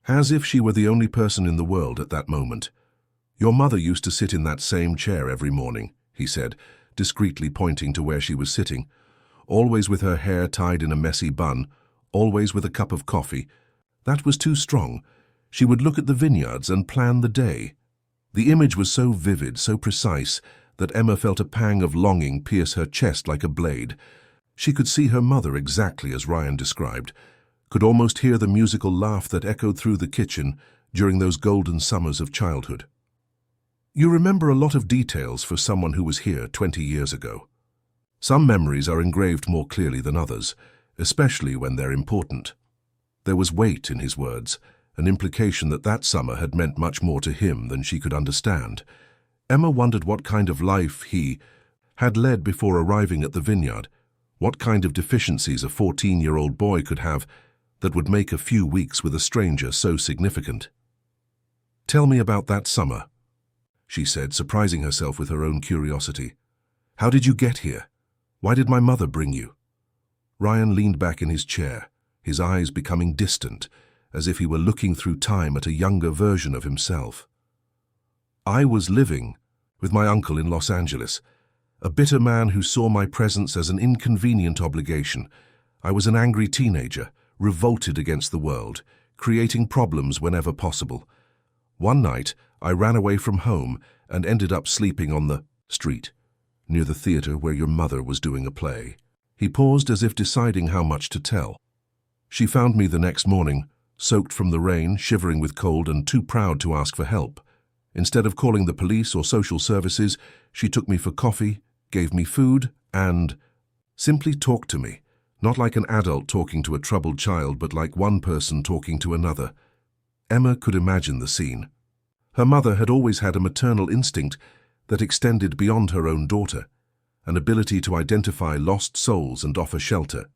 As if she were the only person in the world at that moment. Your mother used to sit in that same chair every morning, he said, discreetly pointing to where she was sitting, always with her hair tied in a messy bun, always with a cup of coffee. That was too strong. She would look at the vineyards and plan the day. The image was so vivid, so precise, that Emma felt a pang of longing pierce her chest like a blade. She could see her mother exactly as Ryan described, could almost hear the musical laugh that echoed through the kitchen during those golden summers of childhood. You remember a lot of details for someone who was here 20 years ago. Some memories are engraved more clearly than others, especially when they're important. There was weight in his words, an implication that that summer had meant much more to him than she could understand. Emma wondered what kind of life he had led before arriving at the vineyard, what kind of deficiencies a 14-year-old boy could have that would make a few weeks with a stranger so significant. Tell me about that summer, she said, surprising herself with her own curiosity. How did you get here? Why did my mother bring you? Ryan leaned back in his chair, his eyes becoming distant, as if he were looking through time at a younger version of himself. I was living with my uncle in Los Angeles, a bitter man who saw my presence as an inconvenient obligation. I was an angry teenager, revolted against the world, creating problems whenever possible. One night, I ran away from home and ended up sleeping on the street, near the theater where your mother was doing a play. He paused as if deciding how much to tell. She found me the next morning, soaked from the rain, shivering with cold, and too proud to ask for help. Instead of calling the police or social services, she took me for coffee, gave me food, and simply talked to me. Not like an adult talking to a troubled child, but like one person talking to another. Emma could imagine the scene. Her mother had always had a maternal instinct that extended beyond her own daughter, an ability to identify lost souls and offer shelter.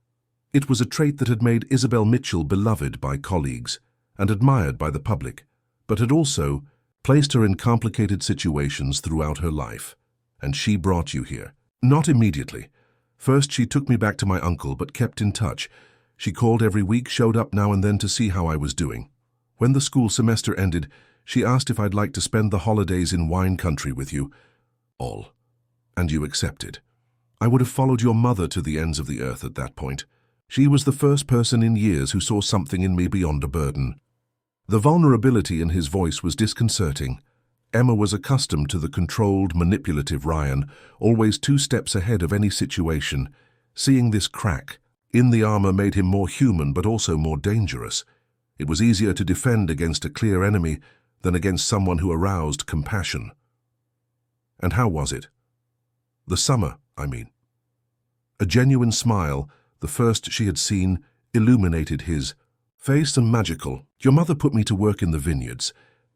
It was a trait that had made Isabel Mitchell beloved by colleagues and admired by the public, but had also placed her in complicated situations throughout her life. And she brought you here. Not immediately. First, she took me back to my uncle, but kept in touch. She called every week, showed up now and then to see how I was doing. When the school semester ended, she asked if I'd like to spend the holidays in wine country with you. All. And you accepted. I would have followed your mother to the ends of the earth at that point. She was the first person in years who saw something in me beyond a burden. The vulnerability in his voice was disconcerting. Emma was accustomed to the controlled, manipulative Ryan, always 2 steps ahead of any situation. Seeing this crack in the armor made him more human but also more dangerous. It was easier to defend against a clear enemy than against someone who aroused compassion. And how was it? The summer, I mean. A genuine smile, the first she had seen, illuminated his face. And magical. Your mother put me to work in the vineyards.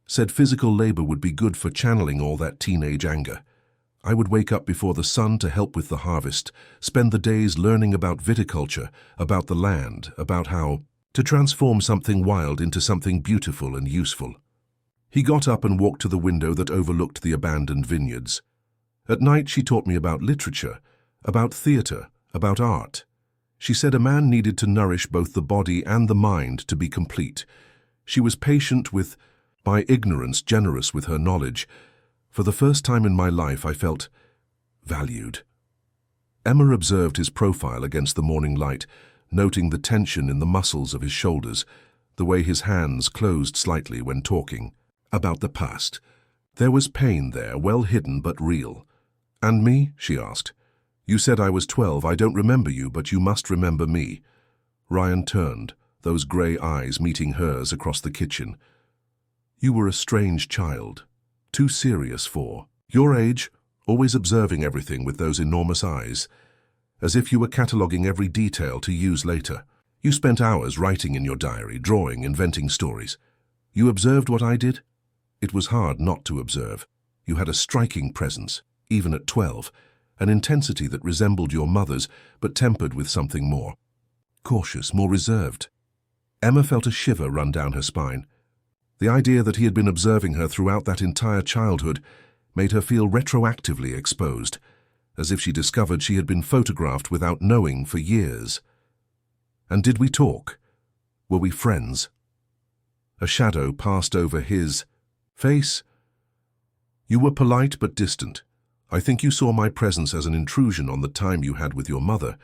Said physical labor would be good for channeling all that teenage anger. I would wake up before the sun to help with the harvest, spend the days learning about viticulture, about the land, about how to transform something wild into something beautiful and useful. He got up and walked to the window that overlooked the abandoned vineyards. At night she taught me about literature, about theater, about art. She said a man needed to nourish both the body and the mind to be complete. She was patient with my ignorance, generous with her knowledge. For the first time in my life I felt valued. Emma observed his profile against the morning light, noting the tension in the muscles of his shoulders, the way his hands closed slightly when talking about the past. There was pain there, well hidden but real. "And me?" she asked. "You said I was 12. I don't remember you, but you must remember me." Ryan turned, those grey eyes meeting hers across the kitchen. "You were a strange child, too serious for your age, always observing everything with those enormous eyes, as if you were cataloguing every detail to use later. You spent hours writing in your diary, drawing, inventing stories. You observed what I did? It was hard not to observe. You had a striking presence, even at 12, an intensity that resembled your mother's, but tempered with something more. Cautious, more reserved." Emma felt a shiver run down her spine. The idea that he had been observing her throughout that entire childhood made her feel retroactively exposed, as if she discovered she had been photographed without knowing for years. "And did we talk? Were we friends?" A shadow passed over his face. "You were polite but distant. I think you saw my presence as an intrusion on the time you had with your mother,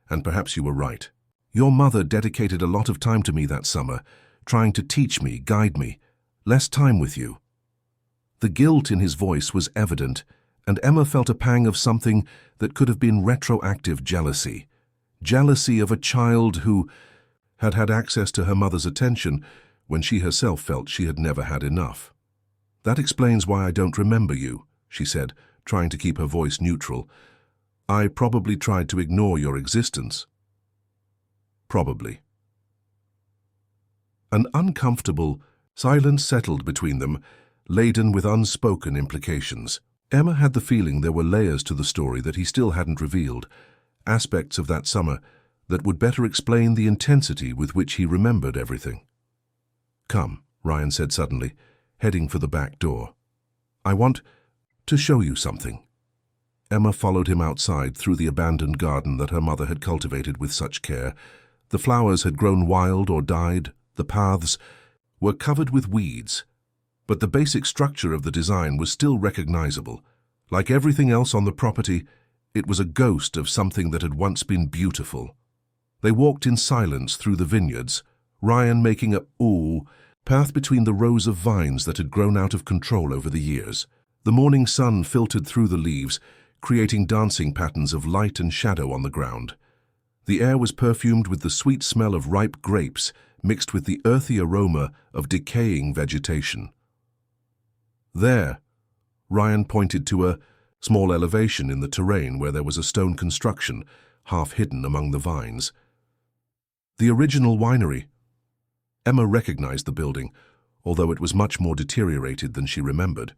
and perhaps you were right. Your mother dedicated a lot of time to me that summer, trying to teach me, guide me. Less time with you." The guilt in his voice was evident, and Emma felt a pang of something that could have been retroactive jealousy. Jealousy of a child who had had access to her mother's attention when she herself felt she had never had enough. "That explains why I don't remember you," she said, trying to keep her voice neutral. "I probably tried to ignore your existence." Probably. An uncomfortable silence settled between them, laden with unspoken implications. Emma had the feeling there were layers to the story that he still hadn't revealed, aspects of that summer that would better explain the intensity with which he remembered everything. "Come," Ryan said suddenly, heading for the back door. "I want to show you something." Emma followed him outside through the abandoned garden that her mother had cultivated with such care. The flowers had grown wild or died, the paths were covered with weeds, but the basic structure of the design was still recognizable. Like everything else on the property, it was a ghost of something that had once been beautiful. They walked in silence through the vineyards, Ryan making a path between the rows of vines that had grown out of control over the years. The morning sun filtered through the leaves, creating dancing patterns of light and shadow on the ground. The air was perfumed with the sweet smell of ripe grapes mixed with the earthy aroma of decaying vegetation. "There," Ryan pointed to a small elevation in the terrain where there was a stone construction, half hidden among the vines. "The original winery." Emma recognized the building, although it was much more deteriorated than she remembered.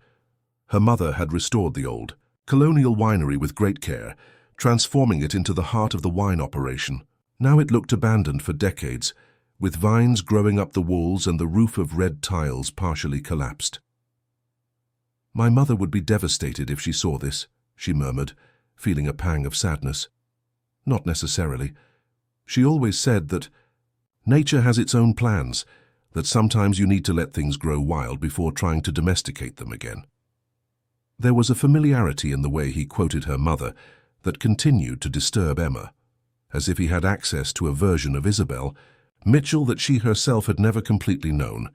Her mother had restored the old, colonial winery with great care, transforming it into the heart of the wine operation. Now it looked abandoned for decades, with vines growing up the walls and the roof of red tiles partially collapsed. "My mother would be devastated if she saw this," she murmured, feeling a pang of sadness. "Not necessarily. She always said that nature has its own plans, that sometimes you need to let things grow wild before trying to domesticate them again." There was a familiarity in the way he quoted her mother that continued to disturb Emma, as if he had access to a version of Isabel, Mitchell that she herself had never completely known.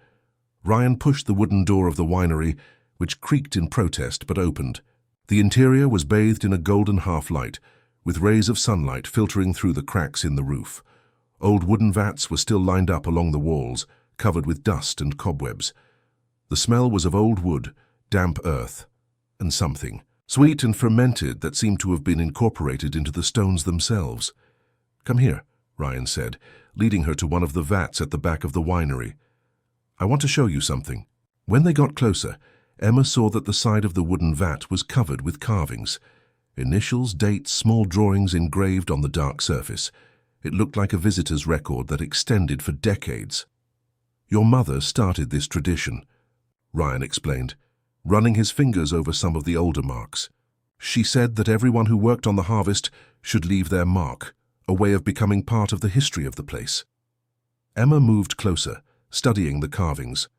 Ryan pushed the wooden door of the winery, which creaked in protest but opened. The interior was bathed in a golden half-light, with rays of sunlight filtering through the cracks in the roof. Old wooden vats were still lined up along the walls, covered with dust and cobwebs. The smell was of old wood, damp earth, and something, sweet and fermented, that seemed to have been incorporated into the stones themselves. "Come here," Ryan said, leading her to one of the vats at the back of the winery. "I want to show you something." When they got closer, Emma saw that the side of the wooden vat was covered with carvings. Initials, dates, small drawings engraved on the dark surface. It looked like a visitor's record that extended for decades. "Your mother started this tradition," Ryan explained, running his fingers over some of the older marks. "She said that everyone who worked on the harvest should leave their mark, a way of becoming part of the history of the place." Emma moved closer, studying the carvings.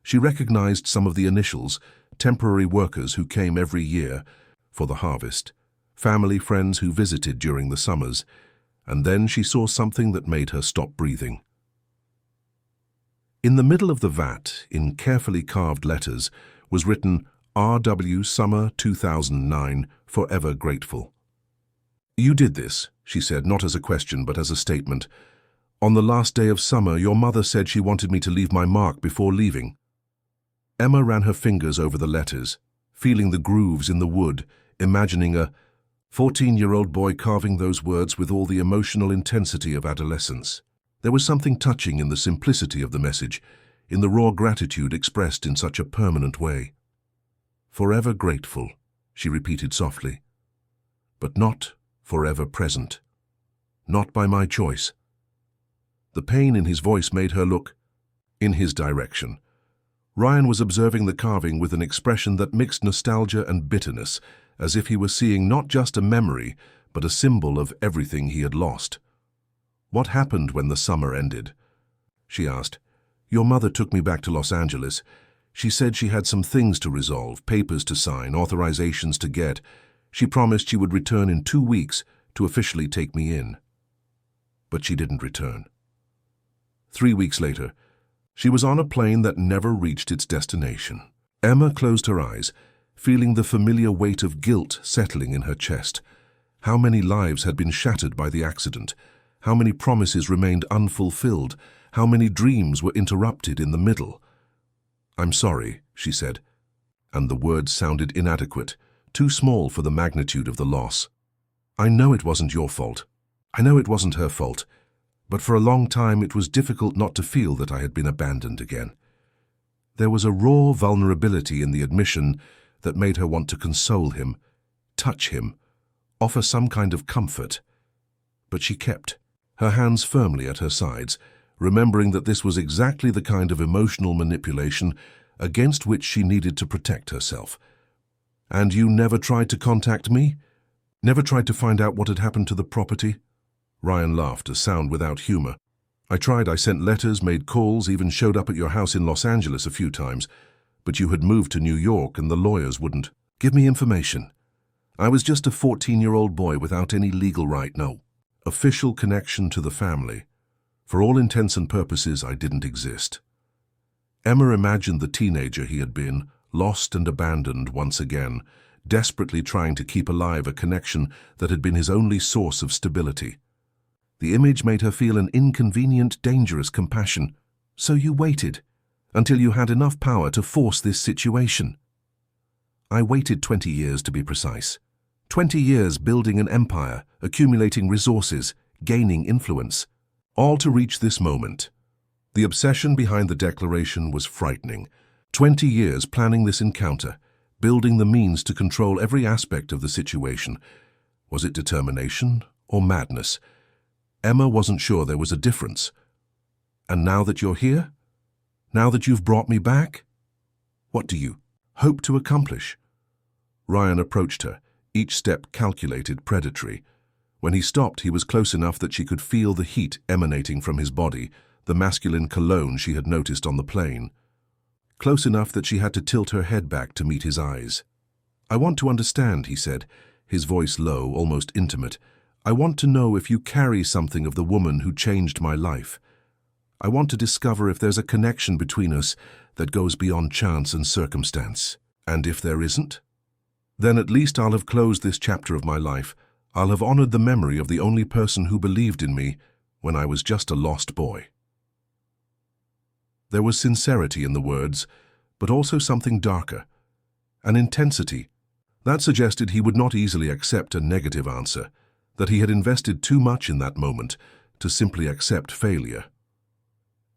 She recognized some of the initials, temporary workers who came every year for the harvest, family friends who visited during the summers, and then she saw something that made her stop breathing. In the middle of the vat, in carefully carved letters, was written R.W. Summer 2009, forever grateful. "You did this," she said, not as a question but as a statement. "On the last day of summer, your mother said she wanted me to leave my mark before leaving." Emma ran her fingers over the letters, feeling the grooves in the wood, imagining a 14-year-old boy carving those words with all the emotional intensity of adolescence. There was something touching in the simplicity of the message, in the raw gratitude expressed in such a permanent way. "Forever grateful," she repeated softly. "But not forever present. Not by my choice." The pain in his voice made her look in his direction. Ryan was observing the carving with an expression that mixed nostalgia and bitterness, as if he were seeing not just a memory, but a symbol of everything he had lost. "What happened when the summer ended?" she asked. "Your mother took me back to Los Angeles. She said she had some things to resolve, papers to sign, authorizations to get. She promised she would return in 2 weeks to officially take me in. But she didn't return. 3 weeks later, she was on a plane that never reached its destination." Emma closed her eyes, feeling the familiar weight of guilt settling in her chest. How many lives had been shattered by the accident? How many promises remained unfulfilled? How many dreams were interrupted in the middle? "I'm sorry," she said, and the words sounded inadequate, too small for the magnitude of the loss. "I know it wasn't your fault. I know it wasn't her fault. But for a long time it was difficult not to feel that I had been abandoned again." There was a raw vulnerability in the admission that made her want to console him, touch him, offer some kind of comfort. But she kept, her hands firmly at her sides, remembering that this was exactly the kind of emotional manipulation against which she needed to protect herself. "And you never tried to contact me? Never tried to find out what had happened to the property?" Ryan laughed, a sound without humor. "I tried. I sent letters, made calls, even showed up at your house in Los Angeles a few times. But you had moved to New York and the lawyers wouldn't give me information. I was just a 14-year-old boy without any legal right, no official connection to the family. For all intents and purposes, I didn't exist." Emma imagined the teenager he had been, lost and abandoned once again, desperately trying to keep alive a connection that had been his only source of stability. The image made her feel an inconvenient, dangerous compassion. "So you waited until you had enough power to force this situation?" "I waited 20 years to be precise. 20 years building an empire, accumulating resources, gaining influence, all to reach this moment." The obsession behind the declaration was frightening. 20 years planning this encounter, building the means to control every aspect of the situation. Was it determination or madness? Emma wasn't sure there was a difference. "And now that you're here? Now that you've brought me back? What do you hope to accomplish?" Ryan approached her, each step calculated, predatory. When he stopped, he was close enough that she could feel the heat emanating from his body, the masculine cologne she had noticed on the plane. Close enough that she had to tilt her head back to meet his eyes. "I want to understand," he said, his voice low, almost intimate. "I want to know if you carry something of the woman who changed my life. I want to discover if there's a connection between us that goes beyond chance and circumstance. And if there isn't, then at least I'll have closed this chapter of my life. I'll have honored the memory of the only person who believed in me when I was just a lost boy." There was sincerity in the words, but also something darker, an intensity that suggested he would not easily accept a negative answer, that he had invested too much in that moment to simply accept failure.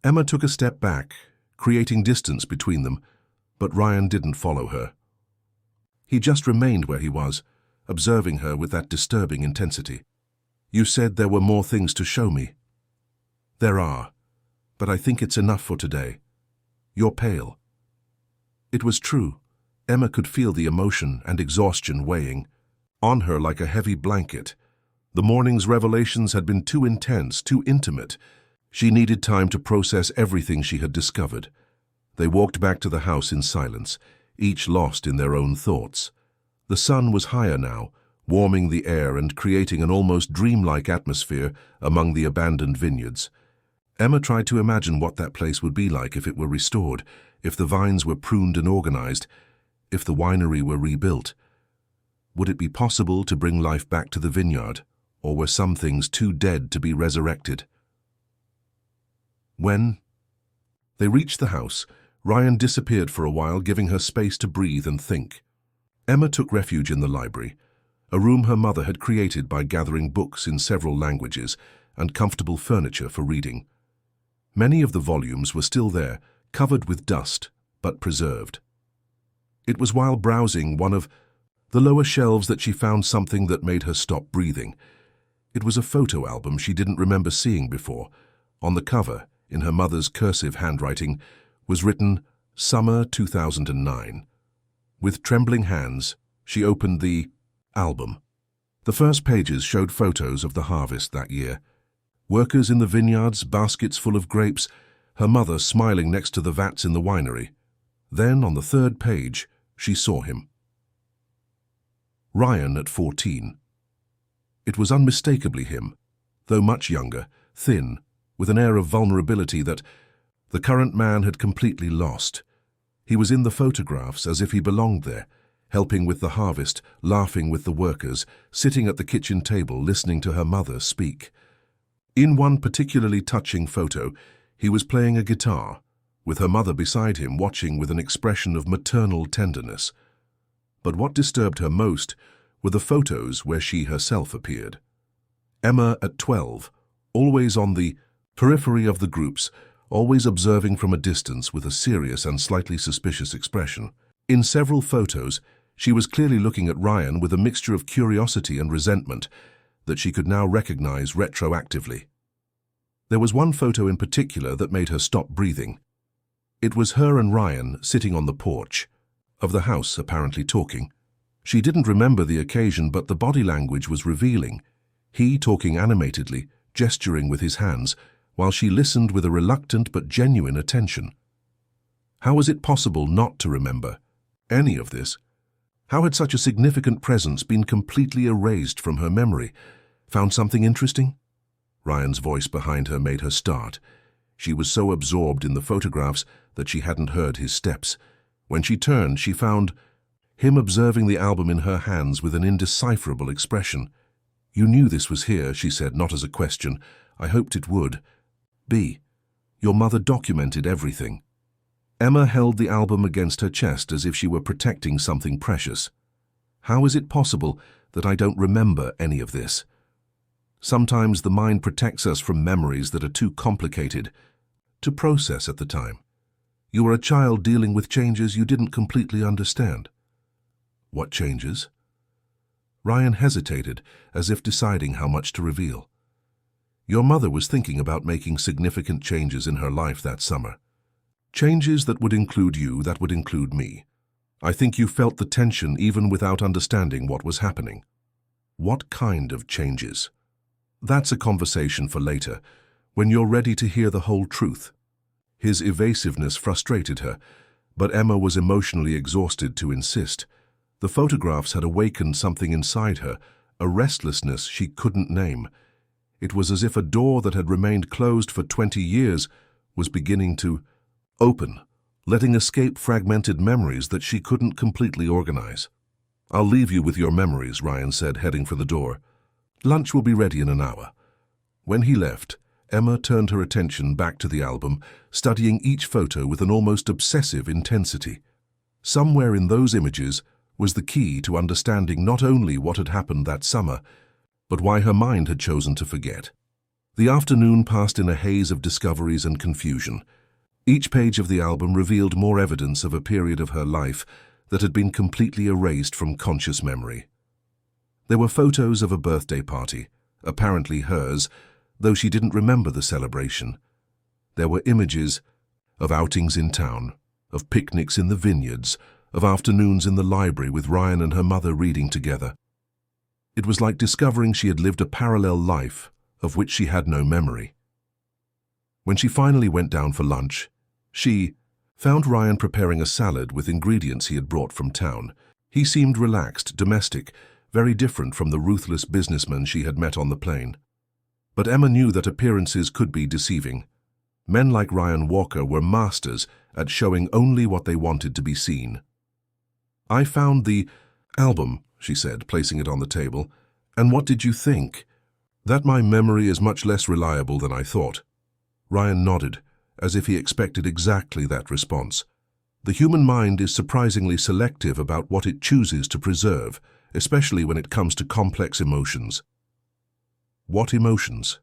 Emma took a step back, creating distance between them, but Ryan didn't follow her. He just remained where he was, observing her with that disturbing intensity. "You said there were more things to show me." "There are, but I think it's enough for today. You're pale." It was true. Emma could feel the emotion and exhaustion weighing on her like a heavy blanket. The morning's revelations had been too intense, too intimate. She needed time to process everything she had discovered. They walked back to the house in silence, each lost in their own thoughts. The sun was higher now, warming the air and creating an almost dreamlike atmosphere among the abandoned vineyards. Emma tried to imagine what that place would be like if it were restored, if the vines were pruned and organized, if the winery were rebuilt. Would it be possible to bring life back to the vineyard, or were some things too dead to be resurrected? When they reached the house, Ryan disappeared for a while, giving her space to breathe and think. Emma took refuge in the library, a room her mother had created by gathering books in several languages and comfortable furniture for reading. Many of the volumes were still there, covered with dust, but preserved. It was while browsing one of the lower shelves that she found something that made her stop breathing. It was a photo album she didn't remember seeing before. On the cover, in her mother's cursive handwriting, was written, "Summer 2009. With trembling hands, she opened the album. The first pages showed photos of the harvest that year. Workers in the vineyards, baskets full of grapes, her mother smiling next to the vats in the winery. Then, on the third page, she saw him. Ryan at 14. It was unmistakably him, though much younger, thin, with an air of vulnerability that the current man had completely lost. He was in the photographs as if he belonged there, helping with the harvest, laughing with the workers, sitting at the kitchen table listening to her mother speak. In one particularly touching photo, he was playing a guitar, with her mother beside him watching with an expression of maternal tenderness. But what disturbed her most were the photos where she herself appeared. Emma at 12, always on the periphery of the groups, always observing from a distance with a serious and slightly suspicious expression. In several photos, she was clearly looking at Ryan with a mixture of curiosity and resentment that she could now recognize retroactively. There was one photo in particular that made her stop breathing. It was her and Ryan sitting on the porch of the house, apparently talking. She didn't remember the occasion, but the body language was revealing. He talking animatedly, gesturing with his hands, while she listened with a reluctant but genuine attention. How was it possible not to remember any of this? How had such a significant presence been completely erased from her memory? Found something interesting? Ryan's voice behind her made her start. She was so absorbed in the photographs that she hadn't heard his steps. When she turned, she found him observing the album in her hands with an indecipherable expression. "You knew this was here," she said, not as a question. "I hoped it would. Your mother documented everything." Emma held the album against her chest as if she were protecting something precious. "How is it possible that I don't remember any of this?" Sometimes the mind protects us from memories that are too complicated to process at the time. You were a child dealing with changes you didn't completely understand. What changes? Ryan hesitated, as if deciding how much to reveal. Your mother was thinking about making significant changes in her life that summer. Changes that would include you, that would include me. I think you felt the tension even without understanding what was happening. What kind of changes? That's a conversation for later, when you're ready to hear the whole truth. His evasiveness frustrated her, but Emma was emotionally exhausted to insist. The photographs had awakened something inside her, a restlessness she couldn't name. It was as if a door that had remained closed for 20 years was beginning to open, letting escape fragmented memories that she couldn't completely organize. "I'll leave you with your memories," Ryan said, heading for the door. "Lunch will be ready in an hour." When he left, Emma turned her attention back to the album, studying each photo with an almost obsessive intensity. Somewhere in those images was the key to understanding not only what had happened that summer, but why her mind had chosen to forget. The afternoon passed in a haze of discoveries and confusion. Each page of the album revealed more evidence of a period of her life that had been completely erased from conscious memory. There were photos of a birthday party, apparently hers, though she didn't remember the celebration. There were images of outings in town, of picnics in the vineyards, of afternoons in the library with Ryan and her mother reading together. It was like discovering she had lived a parallel life of which she had no memory. When she finally went down for lunch, she found Ryan preparing a salad with ingredients he had brought from town. He seemed relaxed, domestic, very different from the ruthless businessman she had met on the plane. But Emma knew that appearances could be deceiving. Men like Ryan Walker were masters at showing only what they wanted to be seen. "I found the album," she said, placing it on the table. "And what did you think?" "That my memory is much less reliable than I thought." Ryan nodded, as if he expected exactly that response. The human mind is surprisingly selective about what it chooses to preserve, especially when it comes to complex emotions. "What emotions?"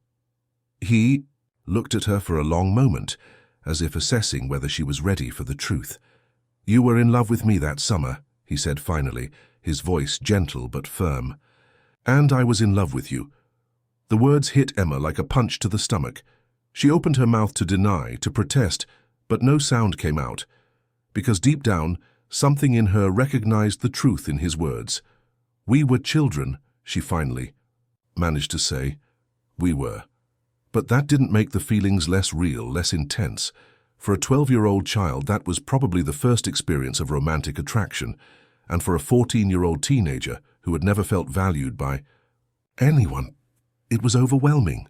He looked at her for a long moment, as if assessing whether she was ready for the truth. "You were in love with me that summer," he said finally, his voice gentle but firm. "And I was in love with you." The words hit Emma like a punch to the stomach. She opened her mouth to deny, to protest, but no sound came out, because deep down, something in her recognized the truth in his words. "We were children," she finally managed to say. "We were." But that didn't make the feelings less real, less intense. For a 12-year-old child, that was probably the first experience of romantic attraction, and for a 14-year-old teenager who had never felt valued by anyone, it was overwhelming.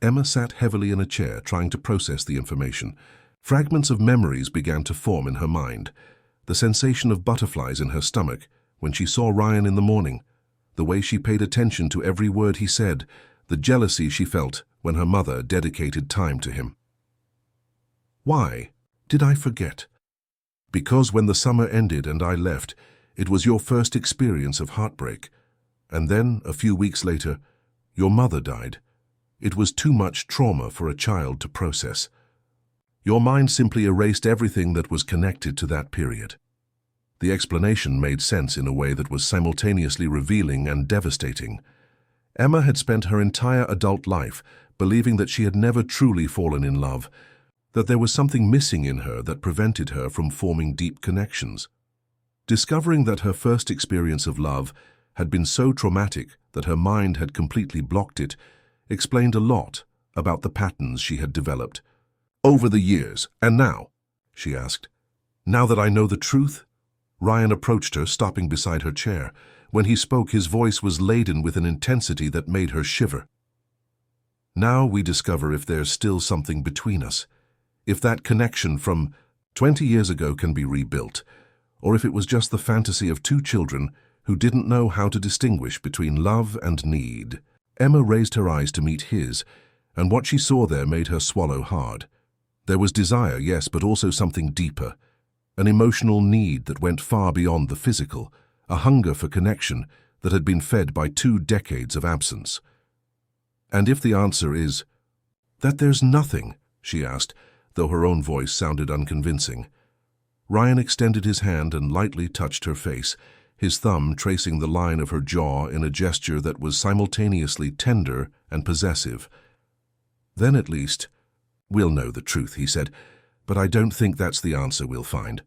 Emma sat heavily in a chair, trying to process the information. Fragments of memories began to form in her mind. The sensation of butterflies in her stomach when she saw Ryan in the morning, the way she paid attention to every word he said, the jealousy she felt when her mother dedicated time to him. "Why did I forget?" "Because when the summer ended and I left, it was your first experience of heartbreak. And then, a few weeks later, your mother died. It was too much trauma for a child to process. Your mind simply erased everything that was connected to that period." The explanation made sense in a way that was simultaneously revealing and devastating. Emma had spent her entire adult life believing that she had never truly fallen in love, that there was something missing in her that prevented her from forming deep connections. Discovering that her first experience of love had been so traumatic that her mind had completely blocked it explained a lot about the patterns she had developed. "Over the years, and now?" she asked. "Now that I know the truth?" Ryan approached her, stopping beside her chair. When he spoke, his voice was laden with an intensity that made her shiver. "Now we discover if there's still something between us, if that connection from 20 years ago can be rebuilt, or if it was just the fantasy of two children who didn't know how to distinguish between love and need." Emma raised her eyes to meet his, and what she saw there made her swallow hard. There was desire, yes, but also something deeper, an emotional need that went far beyond the physical, a hunger for connection that had been fed by 2 decades of absence. "And if the answer is that there's nothing," she asked, though her own voice sounded unconvincing. Ryan extended his hand and lightly touched her face, his thumb tracing the line of her jaw in a gesture that was simultaneously tender and possessive. "Then at least, we'll know the truth," he said, "but I don't think that's the answer we'll find."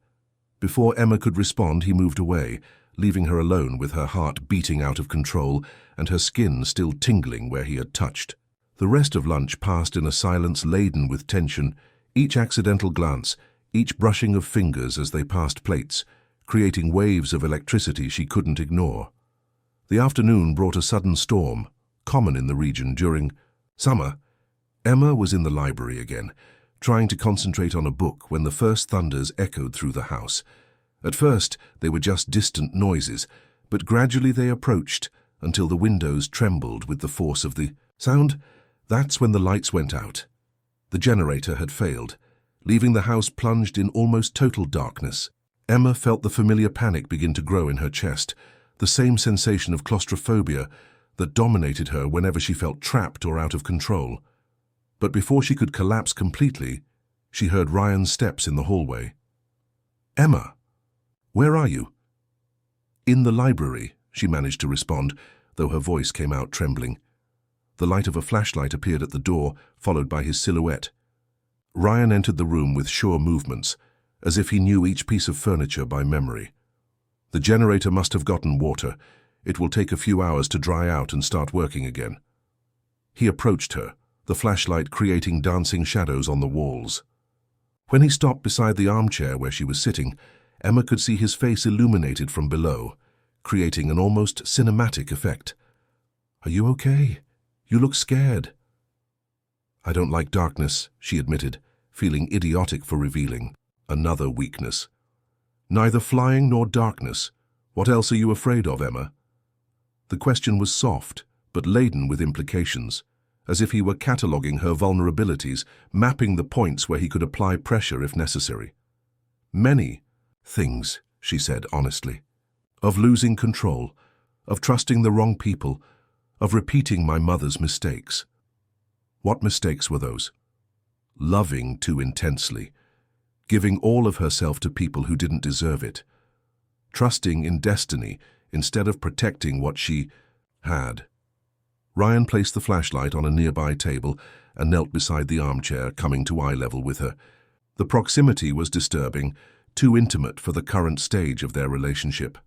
Before Emma could respond, he moved away, leaving her alone with her heart beating out of control and her skin still tingling where he had touched. The rest of lunch passed in a silence laden with tension, each accidental glance, each brushing of fingers as they passed plates, creating waves of electricity she couldn't ignore. The afternoon brought a sudden storm, common in the region during summer. Emma was in the library again, trying to concentrate on a book when the first thunders echoed through the house. At first, they were just distant noises, but gradually they approached until the windows trembled with the force of the sound. That's when the lights went out. The generator had failed, leaving the house plunged in almost total darkness. Emma felt the familiar panic begin to grow in her chest, the same sensation of claustrophobia that dominated her whenever she felt trapped or out of control. But before she could collapse completely, she heard Ryan's steps in the hallway. "Emma, where are you?" "In the library," she managed to respond, though her voice came out trembling. The light of a flashlight appeared at the door, followed by his silhouette. Ryan entered the room with sure movements, as if he knew each piece of furniture by memory. "The generator must have gotten water. It will take a few hours to dry out and start working again." He approached her, the flashlight creating dancing shadows on the walls. When he stopped beside the armchair where she was sitting, Emma could see his face illuminated from below, creating an almost cinematic effect. "Are you okay? You look scared." I don't like darkness, she admitted, feeling idiotic for revealing another weakness. Neither flying nor darkness. What else are you afraid of, Emma? The question was soft, but laden with implications, as if he were cataloguing her vulnerabilities, mapping the points where he could apply pressure if necessary. Many things, she said honestly. Of losing control, of trusting the wrong people, of repeating my mother's mistakes. What mistakes were those? Loving too intensely, giving all of herself to people who didn't deserve it, trusting in destiny instead of protecting what she had. Ryan placed the flashlight on a nearby table and knelt beside the armchair, coming to eye level with her. The proximity was disturbing, too intimate for the current stage of their relationship.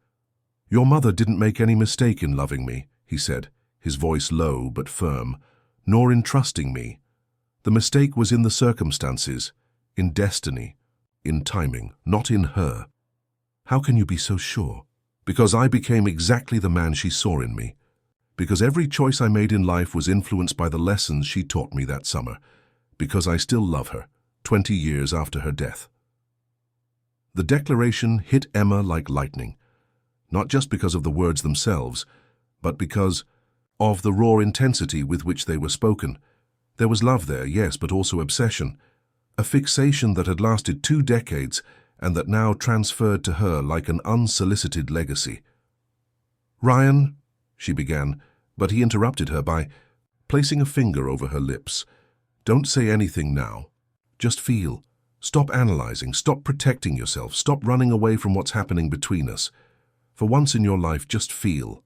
Your mother didn't make any mistake in loving me, he said, his voice low but firm, nor in trusting me. The mistake was in the circumstances, in destiny, in timing, not in her. How can you be so sure? Because I became exactly the man she saw in me. Because every choice I made in life was influenced by the lessons she taught me that summer. Because I still love her, 20 years after her death. The declaration hit Emma like lightning, not just because of the words themselves, but because of the raw intensity with which they were spoken. There was love there, yes, but also obsession, a fixation that had lasted 2 decades and that now transferred to her like an unsolicited legacy. Ryan, she began, but he interrupted her by placing a finger over her lips. Don't say anything now. Just feel. Stop analyzing. Stop protecting yourself. Stop running away from what's happening between us. For once in your life, just feel.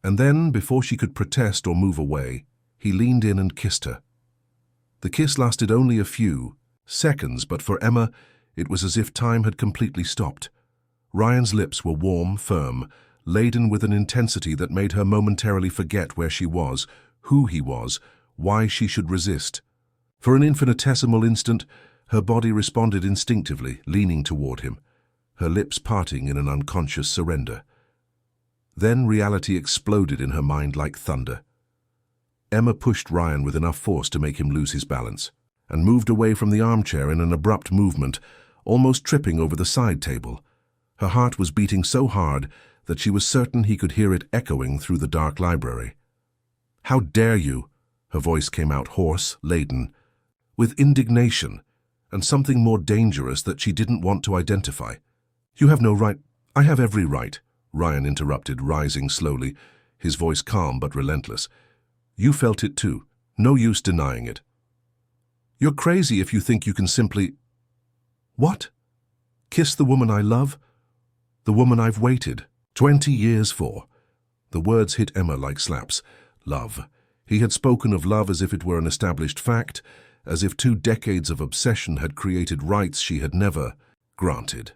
And then, before she could protest or move away, he leaned in and kissed her. The kiss lasted only a few seconds, but for Emma, it was as if time had completely stopped. Ryan's lips were warm, firm, laden with an intensity that made her momentarily forget where she was, who he was, why she should resist. For an infinitesimal instant, her body responded instinctively, leaning toward him, her lips parting in an unconscious surrender. Then reality exploded in her mind like thunder. Emma pushed Ryan with enough force to make him lose his balance, and moved away from the armchair in an abrupt movement, almost tripping over the side table. Her heart was beating so hard that she was certain he could hear it echoing through the dark library. "How dare you?" Her voice came out hoarse, laden, with indignation, and something more dangerous that she didn't want to identify. "You have no right." "I have every right," Ryan interrupted, rising slowly, his voice calm but relentless. "You felt it too. No use denying it. You're crazy if you think you can simply—" "What? Kiss the woman I love? The woman I've waited 20 years for?" The words hit Emma like slaps. Love. He had spoken of love as if it were an established fact, as if 2 decades of obsession had created rights she had never granted.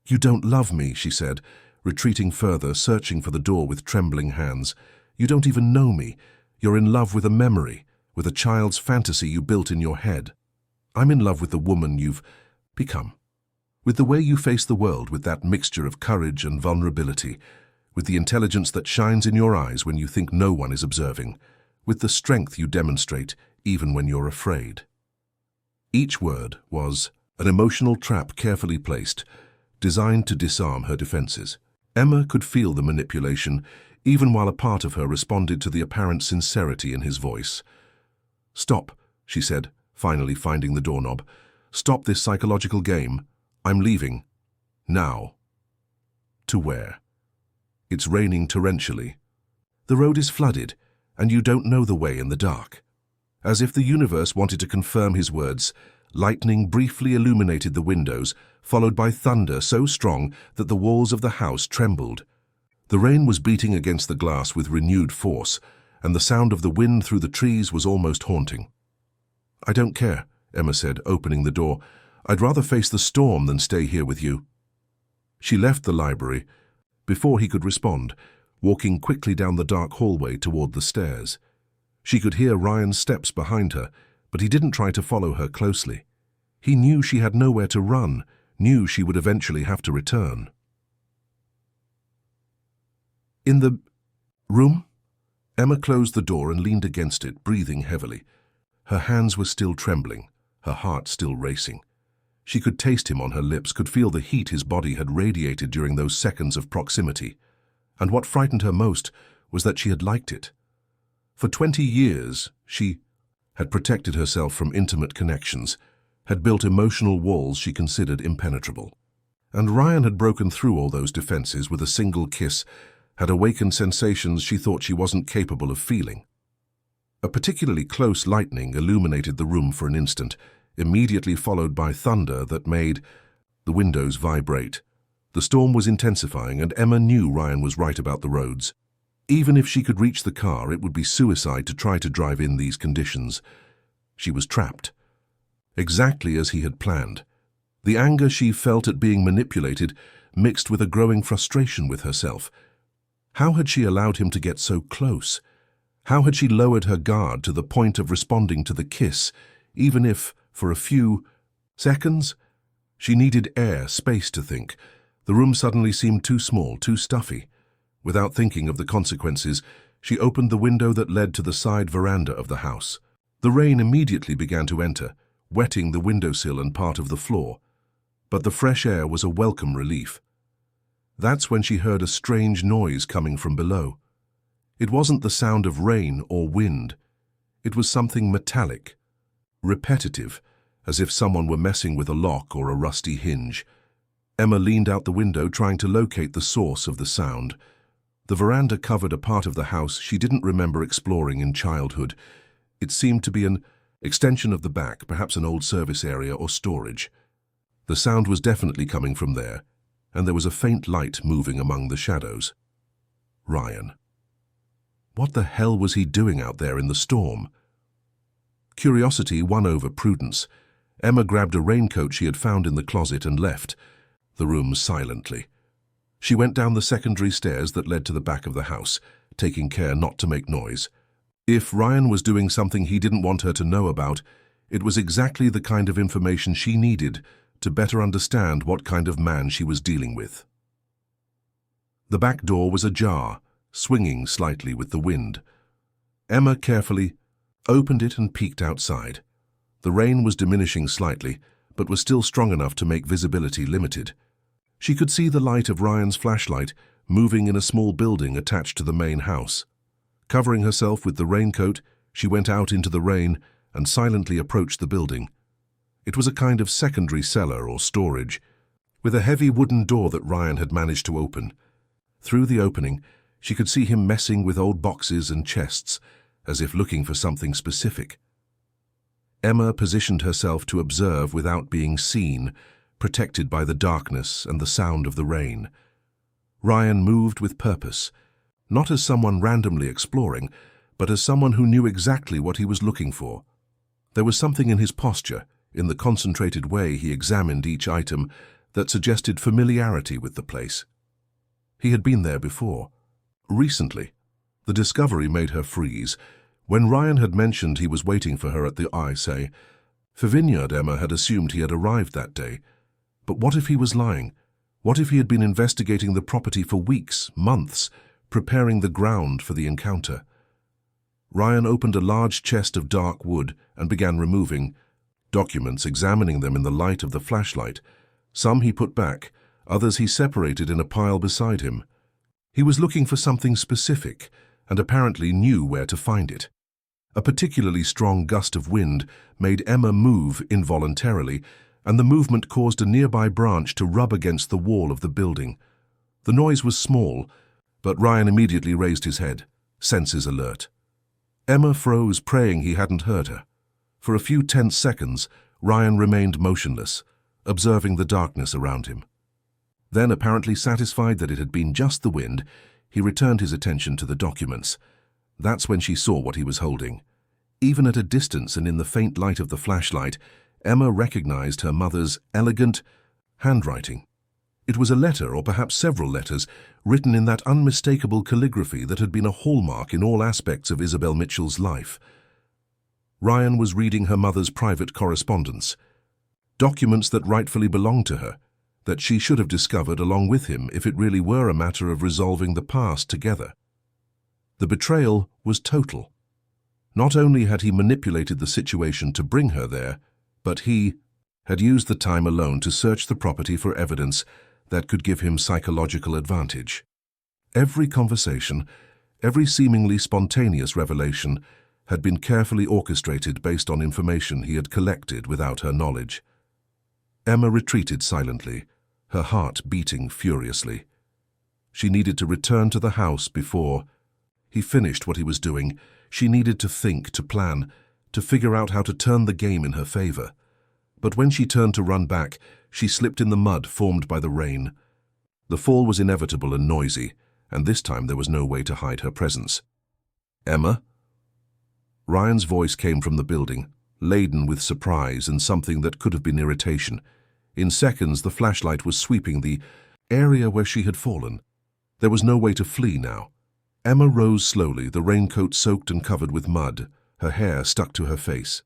"You don't love me," she said, retreating further, searching for the door with trembling hands. "You don't even know me. You're in love with a memory, with a child's fantasy you built in your head. I'm in love with the woman you've become, with the way you face the world, with that mixture of courage and vulnerability, with the intelligence that shines in your eyes when you think no one is observing, with the strength you demonstrate even when you're afraid." Each word was an emotional trap carefully placed, designed to disarm her defenses. Emma could feel the manipulation, even while a part of her responded to the apparent sincerity in his voice. "Stop," she said, finally finding the doorknob. "Stop this psychological game. I'm leaving. Now." "To where?" "It's raining torrentially. The road is flooded, and you don't know the way in the dark." As if the universe wanted to confirm his words, lightning briefly illuminated the windows, followed by thunder so strong that the walls of the house trembled. The rain was beating against the glass with renewed force, and the sound of the wind through the trees was almost haunting. "I don't care," Emma said, opening the door. "I'd rather face the storm than stay here with you." She left the library before he could respond, walking quickly down the dark hallway toward the stairs. She could hear Ryan's steps behind her, but he didn't try to follow her closely. He knew she had nowhere to run, knew she would eventually have to return. In the room, Emma closed the door and leaned against it, breathing heavily. Her hands were still trembling, her heart still racing. She could taste him on her lips, could feel the heat his body had radiated during those seconds of proximity. And what frightened her most was that she had liked it. For 20 years, she had protected herself from intimate connections, had built emotional walls she considered impenetrable. And Ryan had broken through all those defenses with a single kiss, had awakened sensations she thought she wasn't capable of feeling. A particularly close lightning illuminated the room for an instant, immediately followed by thunder that made the windows vibrate. The storm was intensifying, and Emma knew Ryan was right about the roads. Even if she could reach the car, it would be suicide to try to drive in these conditions. She was trapped. Exactly as he had planned. The anger she felt at being manipulated mixed with a growing frustration with herself. How had she allowed him to get so close? How had she lowered her guard to the point of responding to the kiss, even if, for a few seconds, she needed air, space to think? The room suddenly seemed too small, too stuffy. Without thinking of the consequences, she opened the window that led to the side veranda of the house. The rain immediately began to enter, wetting the windowsill and part of the floor. But the fresh air was a welcome relief. That's when she heard a strange noise coming from below. It wasn't the sound of rain or wind. It was something metallic, repetitive, as if someone were messing with a lock or a rusty hinge. Emma leaned out the window, trying to locate the source of the sound. The veranda covered a part of the house she didn't remember exploring in childhood. It seemed to be an extension of the back, perhaps an old service area or storage. The sound was definitely coming from there, and there was a faint light moving among the shadows. Ryan. What the hell was he doing out there in the storm? Curiosity won over prudence. Emma grabbed a raincoat she had found in the closet and left the room silently. She went down the secondary stairs that led to the back of the house, taking care not to make noise. If Ryan was doing something he didn't want her to know about, it was exactly the kind of information she needed to better understand what kind of man she was dealing with. The back door was ajar, swinging slightly with the wind. Emma carefully opened it and peeked outside. The rain was diminishing slightly, but was still strong enough to make visibility limited. She could see the light of Ryan's flashlight moving in a small building attached to the main house. Covering herself with the raincoat, she went out into the rain and silently approached the building. It was a kind of secondary cellar or storage, with a heavy wooden door that Ryan had managed to open. Through the opening, she could see him messing with old boxes and chests, as if looking for something specific. Emma positioned herself to observe without being seen, protected by the darkness and the sound of the rain. Ryan moved with purpose, not as someone randomly exploring, but as someone who knew exactly what he was looking for. There was something in his posture, in the concentrated way he examined each item, that suggested familiarity with the place. He had been there before. Recently. The discovery made her freeze. When Ryan had mentioned he was waiting for her at the ISA, for Vineyard, Emma had assumed he had arrived that day. But what if he was lying? What if he had been investigating the property for weeks, months, preparing the ground for the encounter? Ryan opened a large chest of dark wood and began removing documents, examining them in the light of the flashlight. Some he put back, others he separated in a pile beside him. He was looking for something specific, and apparently knew where to find it. A particularly strong gust of wind made Emma move involuntarily, and the movement caused a nearby branch to rub against the wall of the building. The noise was small, but Ryan immediately raised his head, senses alert. Emma froze, praying he hadn't heard her. For a few tense seconds, Ryan remained motionless, observing the darkness around him. Then, apparently satisfied that it had been just the wind, he returned his attention to the documents. That's when she saw what he was holding. Even at a distance and in the faint light of the flashlight, Emma recognized her mother's elegant handwriting. It was a letter, or perhaps several letters, written in that unmistakable calligraphy that had been a hallmark in all aspects of Isabel Mitchell's life. Ryan was reading her mother's private correspondence, documents that rightfully belonged to her, that she should have discovered along with him if it really were a matter of resolving the past together. The betrayal was total. Not only had he manipulated the situation to bring her there, but he had used the time alone to search the property for evidence that could give him psychological advantage. Every conversation, every seemingly spontaneous revelation had been carefully orchestrated based on information he had collected without her knowledge. Emma retreated silently, her heart beating furiously. She needed to return to the house before he finished what he was doing. She needed to think, to plan, to figure out how to turn the game in her favor. But when she turned to run back, she slipped in the mud formed by the rain. The fall was inevitable and noisy, and this time there was no way to hide her presence. "Emma?" Ryan's voice came from the building, laden with surprise and something that could have been irritation. In seconds, the flashlight was sweeping the area where she had fallen. There was no way to flee now. Emma rose slowly, the raincoat soaked and covered with mud, her hair stuck to her face.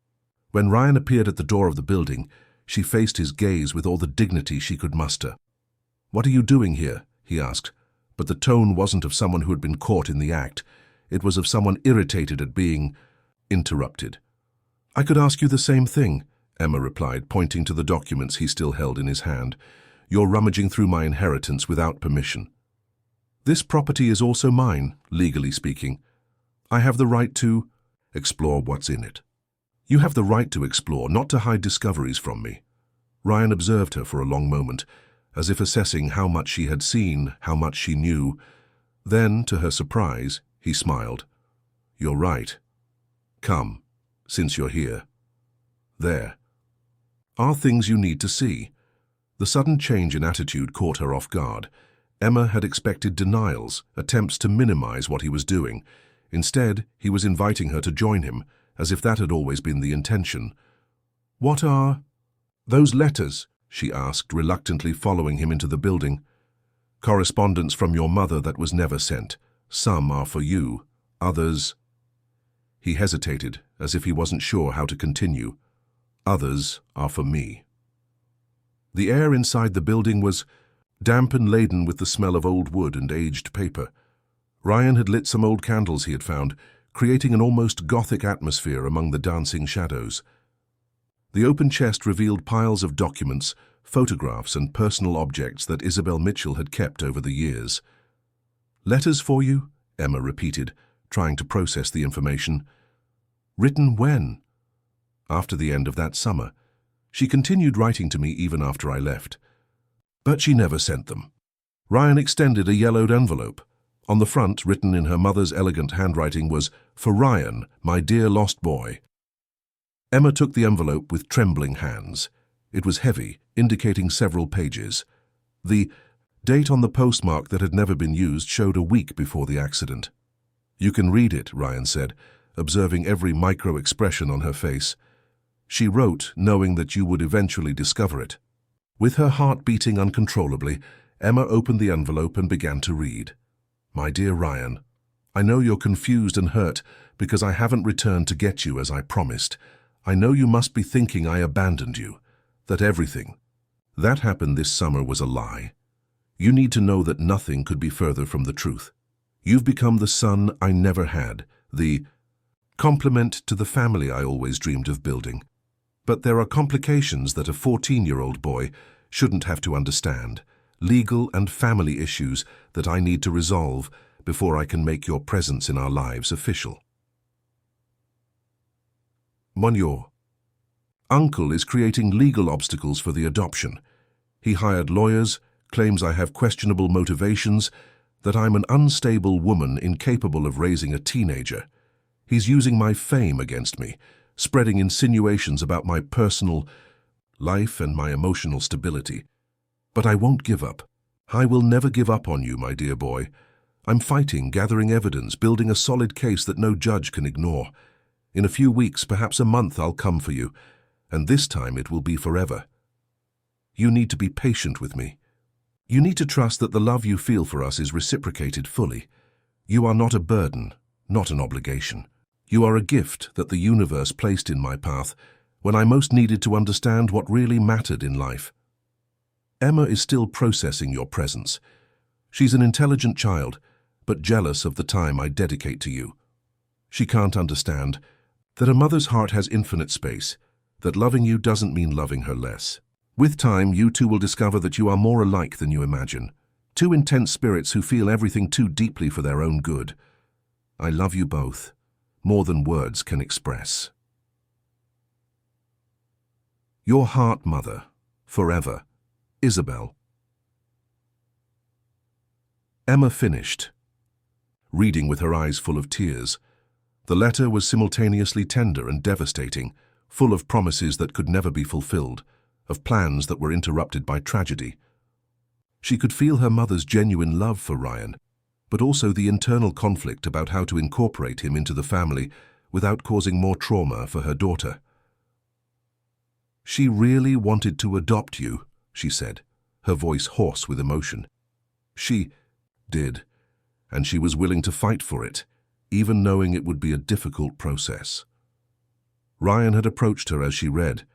When Ryan appeared at the door of the building, she faced his gaze with all the dignity she could muster. "What are you doing here?" he asked, but the tone wasn't of someone who had been caught in the act. It was of someone irritated at being interrupted. "I could ask you the same thing," Emma replied, pointing to the documents he still held in his hand. "You're rummaging through my inheritance without permission." "This property is also mine, legally speaking. I have the right to explore what's in it." "You have the right to explore, not to hide discoveries from me." Ryan observed her for a long moment, as if assessing how much she had seen, how much she knew. Then, to her surprise, he smiled. "You're right. Come, since you're here. There are things you need to see." The sudden change in attitude caught her off guard. Emma had expected denials, attempts to minimize what he was doing. Instead, he was inviting her to join him, as if that had always been the intention. "What are those letters?" she asked, reluctantly following him into the building. "Correspondence from your mother that was never sent. Some are for you, others—" He hesitated, as if he wasn't sure how to continue. "Others are for me." The air inside the building was damp and laden with the smell of old wood and aged paper. Ryan had lit some old candles he had found, creating an almost gothic atmosphere among the dancing shadows. The open chest revealed piles of documents, photographs and personal objects that Isabel Mitchell had kept over the years. "Letters for you?" Emma repeated, trying to process the information. "Written when?" "After the end of that summer. She continued writing to me even after I left. But she never sent them." Ryan extended a yellowed envelope. On the front, written in her mother's elegant handwriting, was, "For Ryan, my dear lost boy." Emma took the envelope with trembling hands. It was heavy, indicating several pages. The date on the postmark that had never been used showed a week before the accident. "You can read it," Ryan said, observing every micro-expression on her face. "She wrote, knowing that you would eventually discover it." With her heart beating uncontrollably, Emma opened the envelope and began to read. "My dear Ryan, I know you're confused and hurt because I haven't returned to get you as I promised. I know you must be thinking I abandoned you, that everything that happened this summer was a lie. You need to know that nothing could be further from the truth. You've become the son I never had, the complement to the family I always dreamed of building. But there are complications that a 14-year-old boy shouldn't have to understand, legal and family issues that I need to resolve before I can make your presence in our lives official. Your uncle is creating legal obstacles for the adoption. He hired lawyers, claims I have questionable motivations, that I'm an unstable woman incapable of raising a teenager. He's using my fame against me, spreading insinuations about my personal life and my emotional stability. But I won't give up. I will never give up on you, my dear boy. I'm fighting, gathering evidence, building a solid case that no judge can ignore. In a few weeks, perhaps a month, I'll come for you, and this time it will be forever. You need to be patient with me. You need to trust that the love you feel for us is reciprocated fully. You are not a burden, not an obligation. You are a gift that the universe placed in my path when I most needed to understand what really mattered in life. Emma is still processing your presence. She's an intelligent child, but jealous of the time I dedicate to you. She can't understand, That a mother's heart has infinite space, that loving you doesn't mean loving her less. With time, you two will discover that you are more alike than you imagine. Two intense spirits who feel everything too deeply for their own good. I love you both, more than words can express. Your heart, mother, forever, Isabel. Emma finished, reading with her eyes full of tears. The letter was simultaneously tender and devastating, full of promises that could never be fulfilled, of plans that were interrupted by tragedy. She could feel her mother's genuine love for Ryan, but also the internal conflict about how to incorporate him into the family without causing more trauma for her daughter. She really wanted to adopt you, she said, her voice hoarse with emotion. She did, and she was willing to fight for it, even knowing it would be a difficult process. Ryan had approached her as she read,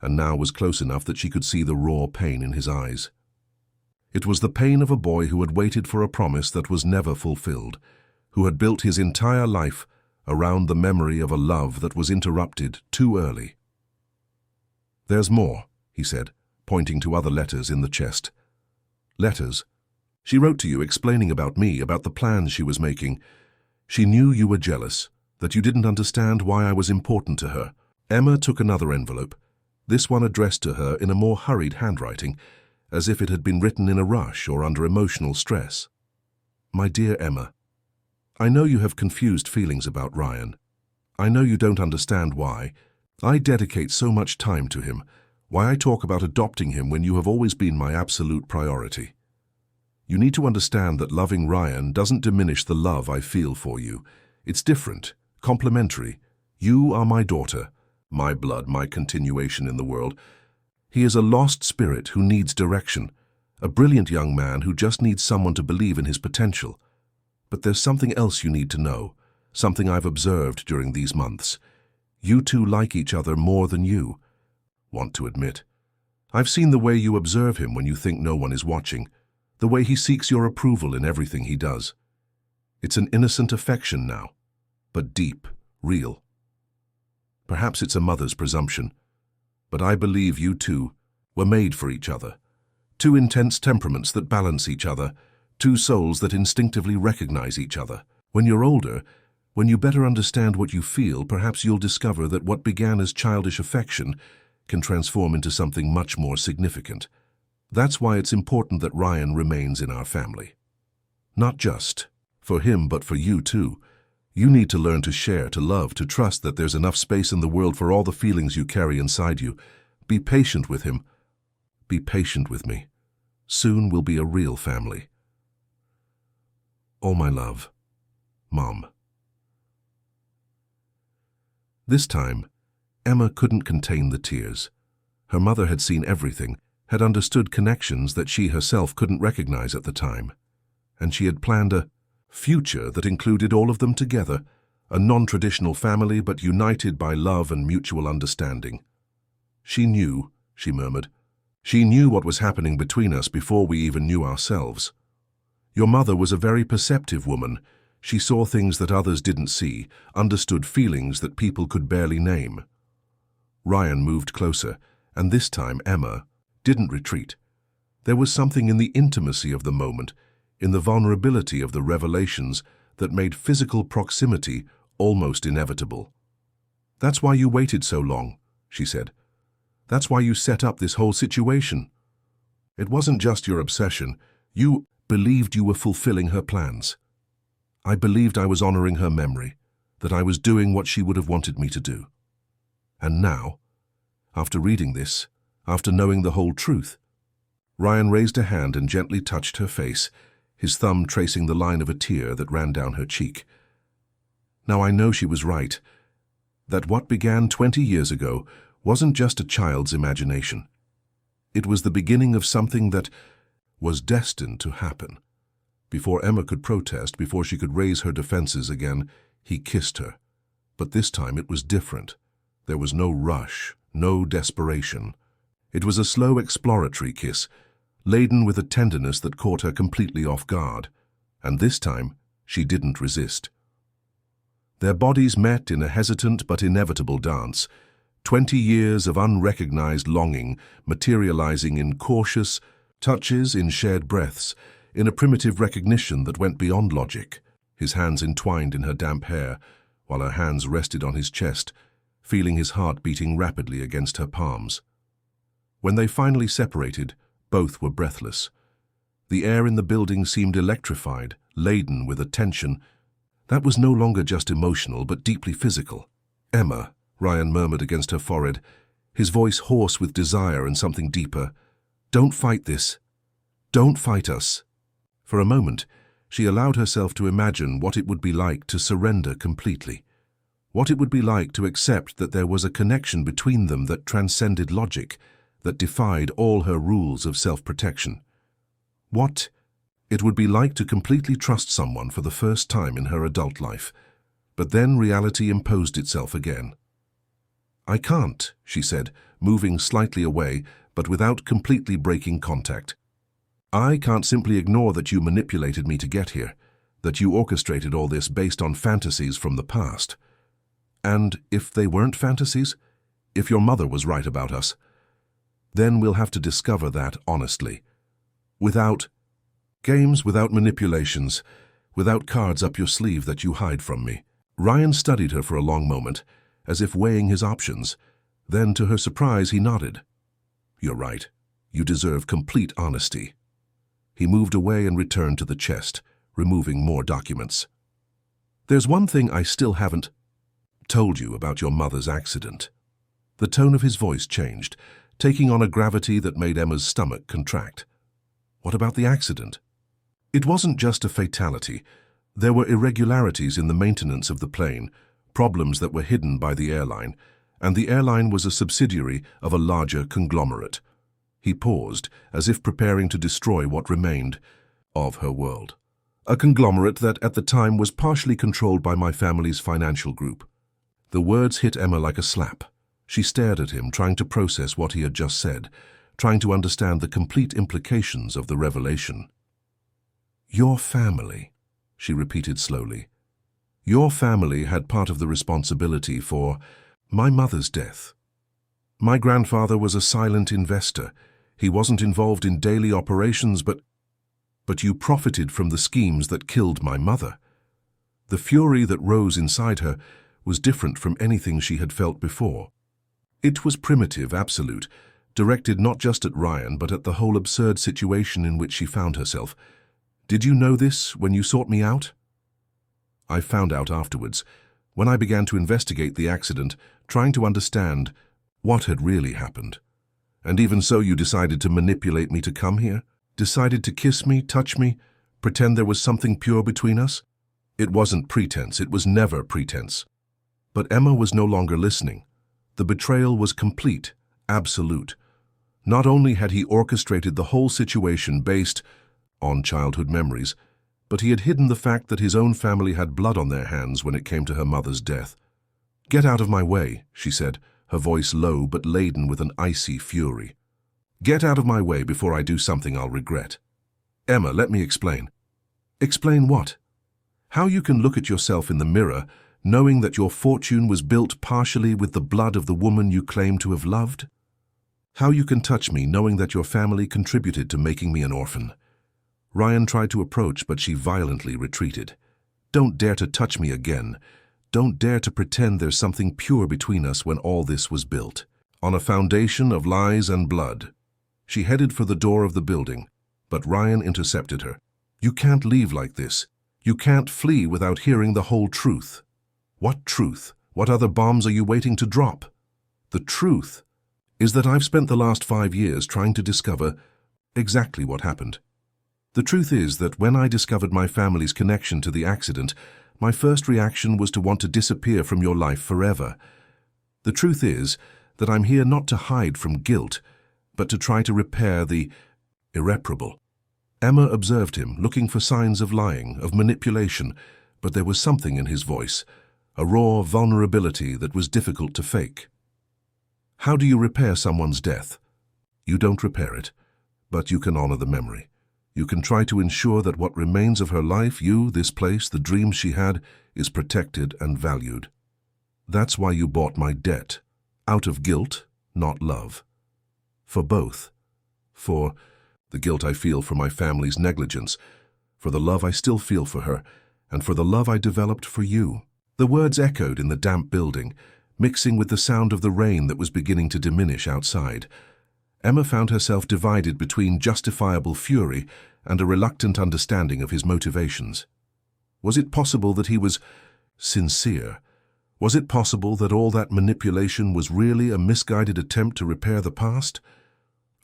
and now was close enough that she could see the raw pain in his eyes. It was the pain of a boy who had waited for a promise that was never fulfilled, who had built his entire life around the memory of a love that was interrupted too early. There's more, he said, pointing to other letters in the chest. Letters? She wrote to you explaining about me, about the plans she was making. She knew you were jealous, that you didn't understand why I was important to her. Emma took another envelope, this one addressed to her in a more hurried handwriting, as if it had been written in a rush or under emotional stress. My dear Emma, I know you have confused feelings about Ryan. I know you don't understand why. I dedicate so much time to him, why I talk about adopting him when you have always been my absolute priority. You need to understand that loving Ryan doesn't diminish the love I feel for you. It's different, complementary. You are my daughter, my blood, my continuation in the world. He is a lost spirit who needs direction, a brilliant young man who just needs someone to believe in his potential. But there's something else you need to know, something I've observed during these months. You two like each other more than you want to admit. I've seen the way you observe him when you think no one is watching, the way he seeks your approval in everything he does. It's an innocent affection now, but deep, real. Perhaps it's a mother's presumption, but I believe you two were made for each other. Two intense temperaments that balance each other, two souls that instinctively recognize each other. When you're older, when you better understand what you feel, perhaps you'll discover that what began as childish affection can transform into something much more significant. That's why it's important that Ryan remains in our family. Not just for him, but for you too. You need to learn to share, to love, to trust that there's enough space in the world for all the feelings you carry inside you. Be patient with him. Be patient with me. Soon we'll be a real family. All my love, Mom. This time, Emma couldn't contain the tears. Her mother had seen everything, had understood connections that she herself couldn't recognize at the time, and she had planned a future that included all of them together, a non-traditional family but united by love and mutual understanding. She knew, she murmured. She knew what was happening between us before we even knew ourselves. Your mother was a very perceptive woman. She saw things that others didn't see, understood feelings that people could barely name. Ryan moved closer, and this time Emma didn't retreat. There was something in the intimacy of the moment, in the vulnerability of the revelations that made physical proximity almost inevitable. That's why you waited so long, she said. That's why you set up this whole situation. It wasn't just your obsession. You believed you were fulfilling her plans. I believed I was honoring her memory, that I was doing what she would have wanted me to do. And now, after reading this, after knowing the whole truth, Ryan raised a hand and gently touched her face, his thumb tracing the line of a tear that ran down her cheek. Now I know she was right, that what began 20 years ago wasn't just a child's imagination. It was the beginning of something that was destined to happen. Before Emma could protest, before she could raise her defenses again, he kissed her. But this time it was different. There was no rush, no desperation. It was a slow exploratory kiss, laden with a tenderness that caught her completely off guard. And this time, she didn't resist. Their bodies met in a hesitant but inevitable dance, 20 years of unrecognized longing materializing in cautious touches, in shared breaths, in a primitive recognition that went beyond logic. His hands entwined in her damp hair, while her hands rested on his chest, feeling his heart beating rapidly against her palms. When they finally separated, both were breathless. The air in the building seemed electrified, laden with a tension that was no longer just emotional but deeply physical. "Emma," Ryan murmured against her forehead, his voice hoarse with desire and something deeper. "Don't fight this. Don't fight us." For a moment, she allowed herself to imagine what it would be like to surrender completely. What it would be like to accept that there was a connection between them that transcended logic, that defied all her rules of self-protection. What it would be like to completely trust someone for the first time in her adult life. But then reality imposed itself again. "I can't," she said, moving slightly away, but without completely breaking contact. "I can't simply ignore that you manipulated me to get here, that you orchestrated all this based on fantasies from the past. And if they weren't fantasies, if your mother was right about us, then we'll have to discover that honestly. Without games, without manipulations, without cards up your sleeve that you hide from me." Ryan studied her for a long moment, as if weighing his options. Then, to her surprise, he nodded. "You're right. You deserve complete honesty." He moved away and returned to the chest, removing more documents. "There's one thing I still haven't told you about your mother's accident." The tone of his voice changed, taking on a gravity that made Emma's stomach contract. "What about the accident?" "It wasn't just a fatality. There were irregularities in the maintenance of the plane, problems that were hidden by the airline, and the airline was a subsidiary of a larger conglomerate." He paused, as if preparing to destroy what remained of her world. "A conglomerate that at the time was partially controlled by my family's financial group." The words hit Emma like a slap. She stared at him, trying to process what he had just said, trying to understand the complete implications of the revelation. "Your family," she repeated slowly. "Your family had part of the responsibility for my mother's death. My grandfather was a silent investor. He wasn't involved in daily operations, but you profited from the schemes that killed my mother." The fury that rose inside her was different from anything she had felt before. It was primitive, absolute, directed not just at Ryan, but at the whole absurd situation in which she found herself. "Did you know this when you sought me out?" "I found out afterwards, when I began to investigate the accident, trying to understand what had really happened. And even so, you decided to manipulate me to come here? Decided to kiss me, touch me, pretend there was something pure between us?" It wasn't pretense, it was never pretense. But Emma was no longer listening. The betrayal was complete, absolute. Not only had he orchestrated the whole situation based on childhood memories, but he had hidden the fact that his own family had blood on their hands when it came to her mother's death. "Get out of my way," she said, her voice low but laden with an icy fury. "Get out of my way before I do something I'll regret." "Emma, let me explain." "Explain what?" "How you can look at yourself in the mirror knowing that your fortune was built partially with the blood of the woman you claim to have loved? How you can touch me knowing that your family contributed to making me an orphan?" Ryan tried to approach, but she violently retreated. "Don't dare to touch me again. Don't dare to pretend there's something pure between us when all this was built on a foundation of lies and blood." She headed for the door of the building, but Ryan intercepted her. "You can't leave like this. You can't flee without hearing the whole truth." "What truth? What other bombs are you waiting to drop?" "The truth is that I've spent the last 5 years trying to discover exactly what happened. The truth is that when I discovered my family's connection to the accident, my first reaction was to want to disappear from your life forever. The truth is that I'm here not to hide from guilt, but to try to repair the irreparable." Emma observed him, looking for signs of lying, of manipulation, but there was something in his voice, a raw vulnerability that was difficult to fake. "How do you repair someone's death?" "You don't repair it, but you can honor the memory. You can try to ensure that what remains of her life, you, this place, the dreams she had, is protected and valued. That's why you bought my debt. Out of guilt, not love. For both. For the guilt I feel for my family's negligence, for the love I still feel for her, and for the love I developed for you. The words echoed in the damp building, mixing with the sound of the rain that was beginning to diminish outside. Emma found herself divided between justifiable fury and a reluctant understanding of his motivations. Was it possible that he was sincere? Was it possible that all that manipulation was really a misguided attempt to repair the past?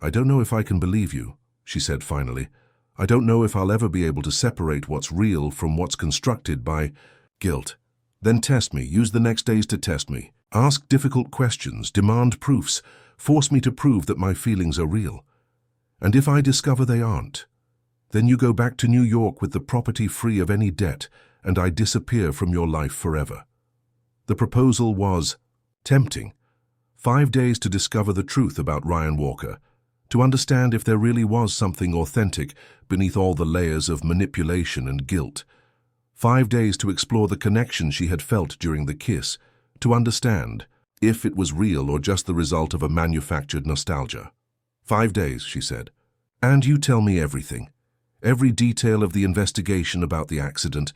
"I don't know if I can believe you," she said finally. "I don't know if I'll ever be able to separate what's real from what's constructed by guilt." "Then test me. Use the next days to test me. Ask difficult questions, demand proofs, force me to prove that my feelings are real. And if I discover they aren't, then you go back to New York with the property free of any debt, and I disappear from your life forever." The proposal was tempting. 5 days to discover the truth about Ryan Walker, to understand if there really was something authentic beneath all the layers of manipulation and guilt. 5 days to explore the connection she had felt during the kiss, to understand if it was real or just the result of a manufactured nostalgia. 5 days, she said. "And you tell me everything. Every detail of the investigation about the accident,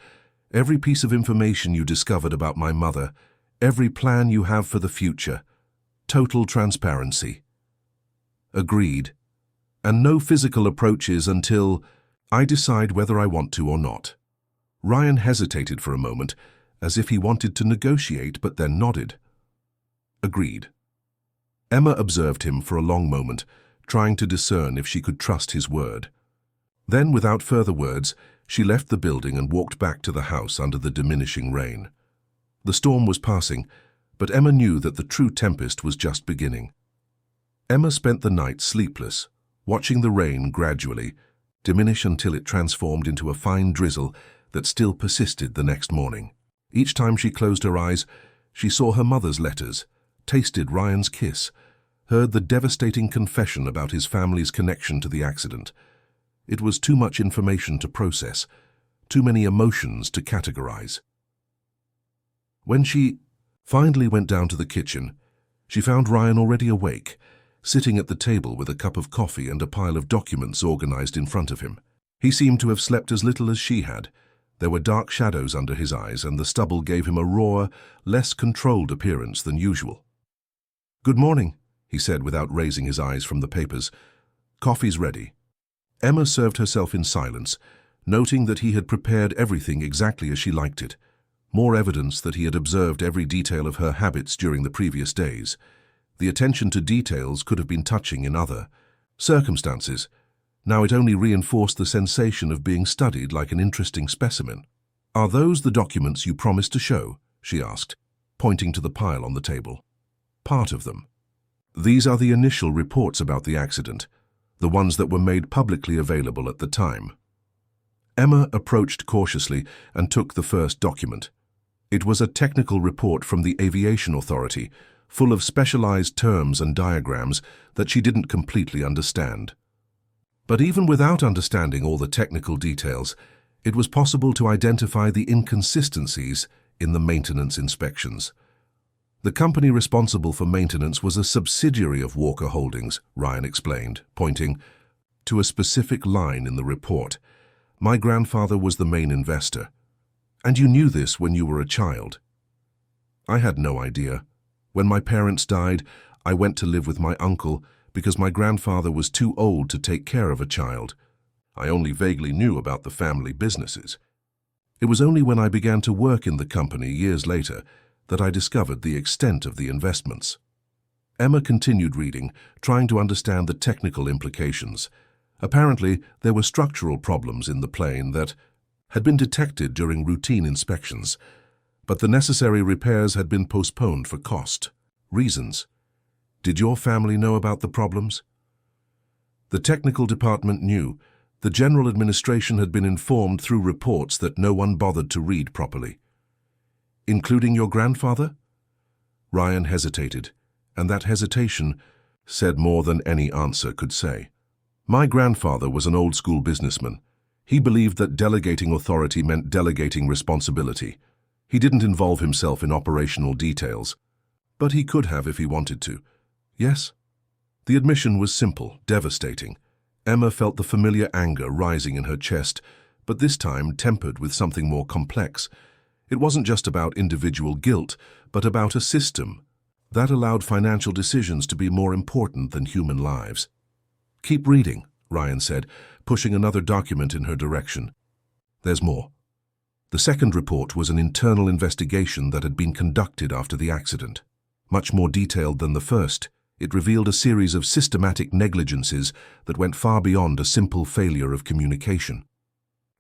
every piece of information you discovered about my mother, every plan you have for the future. Total transparency." Agreed. "And no physical approaches until I decide whether I want to or not." Ryan hesitated for a moment, as if he wanted to negotiate, but then nodded. Agreed. Emma observed him for a long moment, trying to discern if she could trust his word. Then, without further words, she left the building and walked back to the house under the diminishing rain. The storm was passing, but Emma knew that the true tempest was just beginning. Emma spent the night sleepless, watching the rain gradually diminish until it transformed into a fine drizzle that still persisted the next morning. Each time she closed her eyes, she saw her mother's letters, tasted Ryan's kiss, heard the devastating confession about his family's connection to the accident. It was too much information to process, too many emotions to categorize. When she finally went down to the kitchen, she found Ryan already awake, sitting at the table with a cup of coffee and a pile of documents organized in front of him. He seemed to have slept as little as she had. There were dark shadows under his eyes, and the stubble gave him a rawer, less controlled appearance than usual. "Good morning," he said without raising his eyes from the papers. "Coffee's ready." Emma served herself in silence, noting that he had prepared everything exactly as she liked it. More evidence that he had observed every detail of her habits during the previous days. The attention to details could have been touching in other circumstances. Now it only reinforced the sensation of being studied like an interesting specimen. "Are those the documents you promised to show?" she asked, pointing to the pile on the table. "Part of them. These are the initial reports about the accident, the ones that were made publicly available at the time." Emma approached cautiously and took the first document. It was a technical report from the Aviation Authority, full of specialized terms and diagrams that she didn't completely understand. But even without understanding all the technical details, it was possible to identify the inconsistencies in the maintenance inspections. The company responsible for maintenance was a subsidiary of Walker Holdings, Ryan explained, pointing to a specific line in the report. "My grandfather was the main investor. And you knew this when you were a child." "I had no idea. When my parents died, I went to live with my uncle because my grandfather was too old to take care of a child. I only vaguely knew about the family businesses. It was only when I began to work in the company years later that I discovered the extent of the investments." Emma continued reading, trying to understand the technical implications. Apparently, there were structural problems in the plane that had been detected during routine inspections, but the necessary repairs had been postponed for cost reasons. "Did your family know about the problems?" The technical department knew. The general administration had been informed through reports that no one bothered to read properly. "Including your grandfather?" Ryan hesitated, and that hesitation said more than any answer could say. My grandfather was an old-school businessman. He believed that delegating authority meant delegating responsibility. He didn't involve himself in operational details, but he could have if he wanted to. Yes? The admission was simple, devastating. Emma felt the familiar anger rising in her chest, but this time tempered with something more complex. It wasn't just about individual guilt, but about a system that allowed financial decisions to be more important than human lives. "Keep reading," Ryan said, pushing another document in her direction. "There's more." The second report was an internal investigation that had been conducted after the accident. Much more detailed than the first, it revealed a series of systematic negligences that went far beyond a simple failure of communication.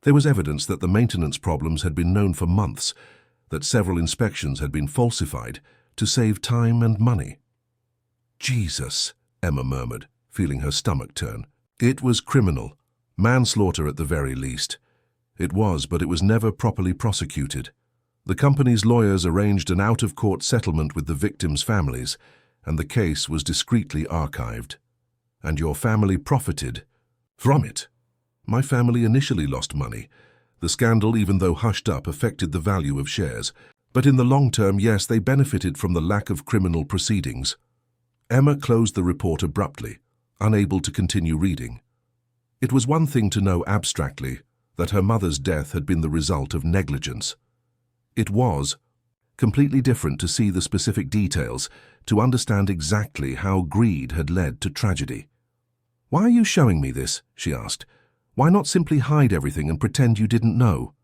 There was evidence that the maintenance problems had been known for months, that several inspections had been falsified to save time and money. "Jesus," Emma murmured, feeling her stomach turn. It was criminal, manslaughter at the very least. It was, but it was never properly prosecuted. The company's lawyers arranged an out-of-court settlement with the victims' families, and the case was discreetly archived. And your family profited from it. My family initially lost money. The scandal, even though hushed up, affected the value of shares. But in the long term, yes, they benefited from the lack of criminal proceedings. Emma closed the report abruptly, unable to continue reading. It was one thing to know abstractly that her mother's death had been the result of negligence. It was completely different to see the specific details, to understand exactly how greed had led to tragedy. "Why are you showing me this?" she asked. "Why not simply hide everything and pretend you didn't know?"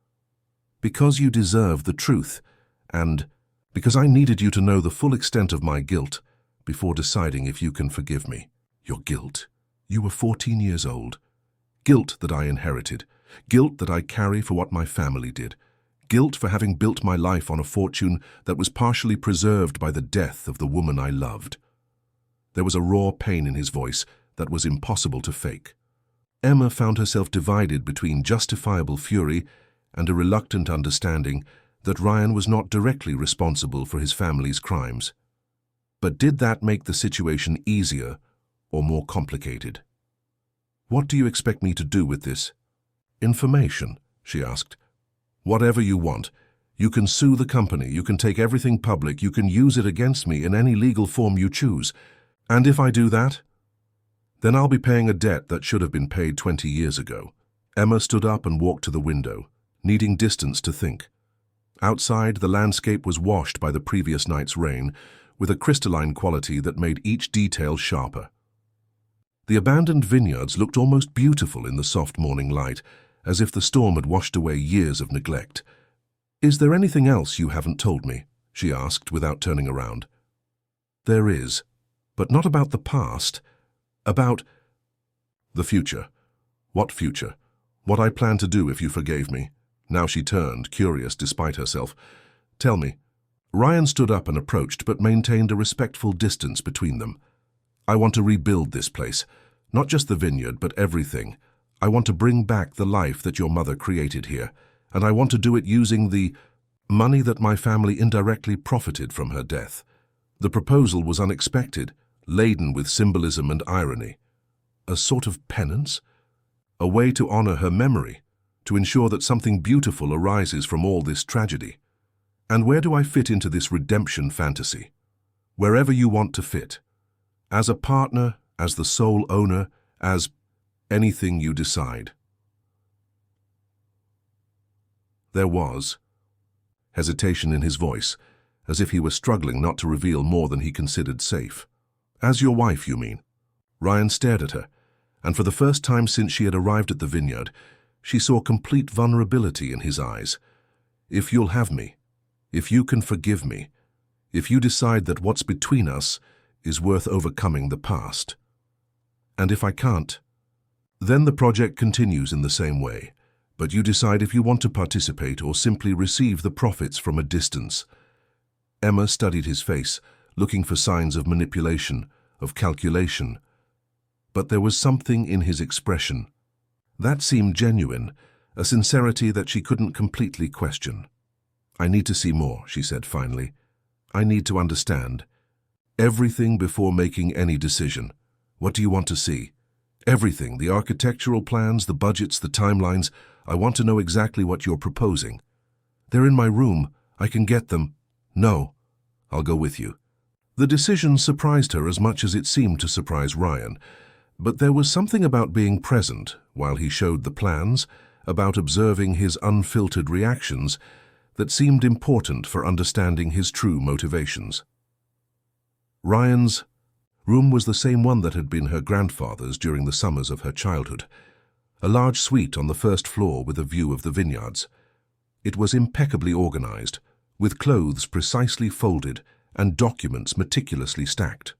"Because you deserve the truth, and because I needed you to know the full extent of my guilt before deciding if you can forgive me." "Your guilt? You were 14 years old. Guilt that I inherited. Guilt that I carry for what my family did. Guilt for having built my life on a fortune that was partially preserved by the death of the woman I loved." There was a raw pain in his voice that was impossible to fake. Emma found herself divided between justifiable fury and a reluctant understanding that Ryan was not directly responsible for his family's crimes. But did that make the situation easier or more complicated? "What do you expect me to do with this information?" she asked. "Whatever you want. You can sue the company, you can take everything public, you can use it against me in any legal form you choose. And if I do that, then I'll be paying a debt that should have been paid 20 years ago." Emma stood up and walked to the window, needing distance to think. Outside, the landscape was washed by the previous night's rain, with a crystalline quality that made each detail sharper. The abandoned vineyards looked almost beautiful in the soft morning light, as if the storm had washed away years of neglect. "Is there anything else you haven't told me?" she asked without turning around. "There is, but not about the past. About the future." "What future?" "What I plan to do if you forgave me." Now she turned, curious despite herself. "Tell me." Ryan stood up and approached, but maintained a respectful distance between them. "I want to rebuild this place. Not just the vineyard, but everything. I want to bring back the life that your mother created here, and I want to do it using the money that my family indirectly profited from her death." The proposal was unexpected, laden with symbolism and irony. A sort of penance? A way to honor her memory, to ensure that something beautiful arises from all this tragedy. And where do I fit into this redemption fantasy? Wherever you want to fit. As a partner, as the sole owner, as anything you decide. There was hesitation in his voice, as if he were struggling not to reveal more than he considered safe. "As your wife, you mean?" Ryan stared at her, and for the first time since she had arrived at the vineyard, she saw complete vulnerability in his eyes. "If you'll have me, if you can forgive me, if you decide that what's between us is worth overcoming the past. And if I can't, then the project continues in the same way, but you decide if you want to participate or simply receive the profits from a distance." Emma studied his face, looking for signs of manipulation, of calculation. But there was something in his expression that seemed genuine, a sincerity that she couldn't completely question. "I need to see more," she said finally. "I need to understand everything before making any decision. What do you want to see?" Everything, the architectural plans, the budgets, the timelines. I want to know exactly what you're proposing. They're in my room. I can get them. No, I'll go with you. The decision surprised her as much as it seemed to surprise Ryan. But there was something about being present while he showed the plans, about observing his unfiltered reactions, that seemed important for understanding his true motivations. Ryan's room was the same one that had been her grandfather's during the summers of her childhood, a large suite on the first floor with a view of the vineyards. It was impeccably organized, with clothes precisely folded and documents meticulously stacked.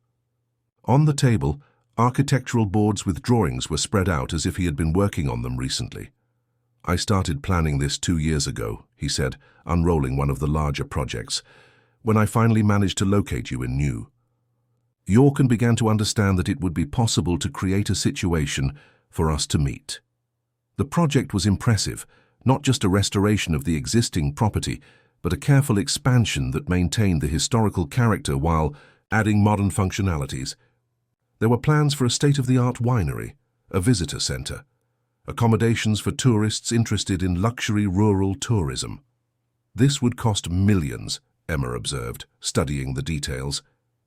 On the table, architectural boards with drawings were spread out as if he had been working on them recently. "I started planning this 2 years ago," he said, unrolling one of the larger projects, "when I finally managed to locate you in New York and began to understand that it would be possible to create a situation for us to meet." The project was impressive, not just a restoration of the existing property, but a careful expansion that maintained the historical character while adding modern functionalities. There were plans for a state-of-the-art winery, a visitor center, accommodations for tourists interested in luxury rural tourism. "This would cost millions," Emma observed, studying the details.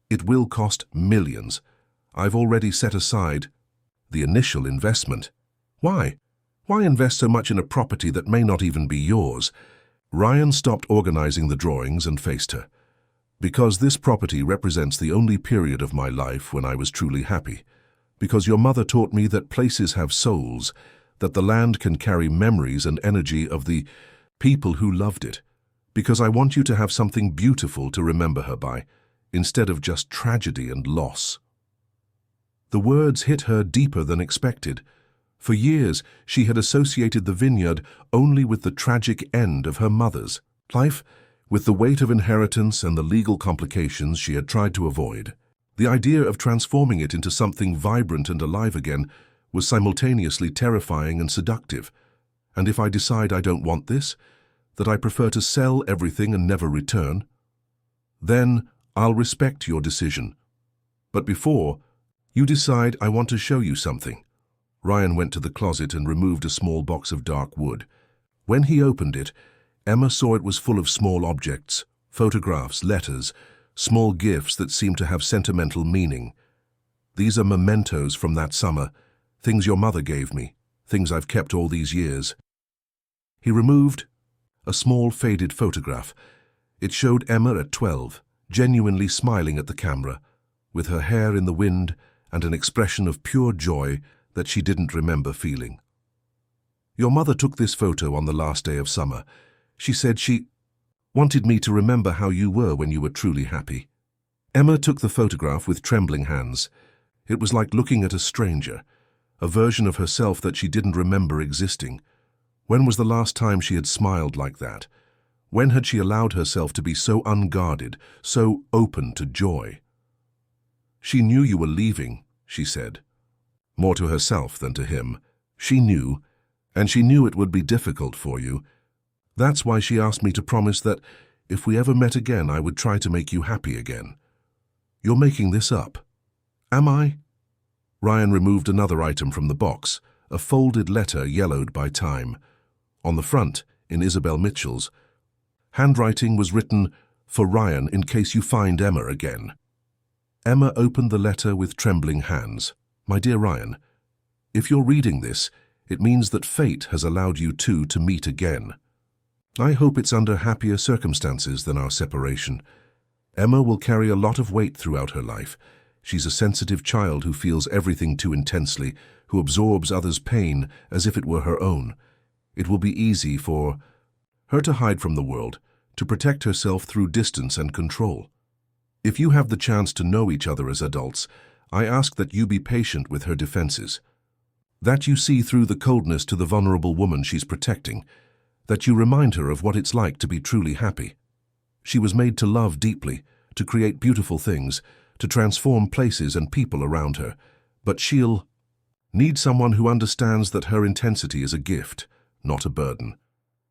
"It will cost millions. I've already set aside the initial investment." "Why? Why invest so much in a property that may not even be yours?" Ryan stopped organizing the drawings and faced her. "Because this property represents the only period of my life when I was truly happy. Because your mother taught me that places have souls, that the land can carry memories and energy of the people who loved it. Because I want you to have something beautiful to remember her by, instead of just tragedy and loss." The words hit her deeper than expected. For years, she had associated the vineyard only with the tragic end of her mother's life, with the weight of inheritance and the legal complications she had tried to avoid. The idea of transforming it into something vibrant and alive again was simultaneously terrifying and seductive. "And if I decide I don't want this, that I prefer to sell everything and never return, then I'll respect your decision. But before you decide, I want to show you something." Ryan went to the closet and removed a small box of dark wood. When he opened it, Emma saw it was full of small objects, photographs, letters, small gifts that seemed to have sentimental meaning. "These are mementos from that summer, things your mother gave me, things I've kept all these years." He removed a small faded photograph. It showed Emma at 12, genuinely smiling at the camera, with her hair in the wind and an expression of pure joy that she didn't remember feeling. "Your mother took this photo on the last day of summer. She said she wanted me to remember how you were when you were truly happy." Emma took the photograph with trembling hands. It was like looking at a stranger, a version of herself that she didn't remember existing. When was the last time she had smiled like that? When had she allowed herself to be so unguarded, so open to joy? "She knew you were leaving," she said. More to herself than to him. She knew, and she knew it would be difficult for you. "That's why she asked me to promise that if we ever met again, I would try to make you happy again." "You're making this up." "Am I?" Ryan removed another item from the box, a folded letter yellowed by time. On the front, in Isabel Mitchell's handwriting, was written, "For Ryan, in case you find Emma again." Emma opened the letter with trembling hands. "My dear Ryan, if you're reading this, it means that fate has allowed you two to meet again. I hope it's under happier circumstances than our separation. Emma will carry a lot of weight throughout her life. She's a sensitive child who feels everything too intensely, who absorbs others' pain as if it were her own. It will be easy for her to hide from the world, to protect herself through distance and control. If you have the chance to know each other as adults, I ask that you be patient with her defenses, that you see through the coldness to the vulnerable woman she's protecting, that you remind her of what it's like to be truly happy. She was made to love deeply, to create beautiful things, to transform places and people around her, but she'll need someone who understands that her intensity is a gift, not a burden.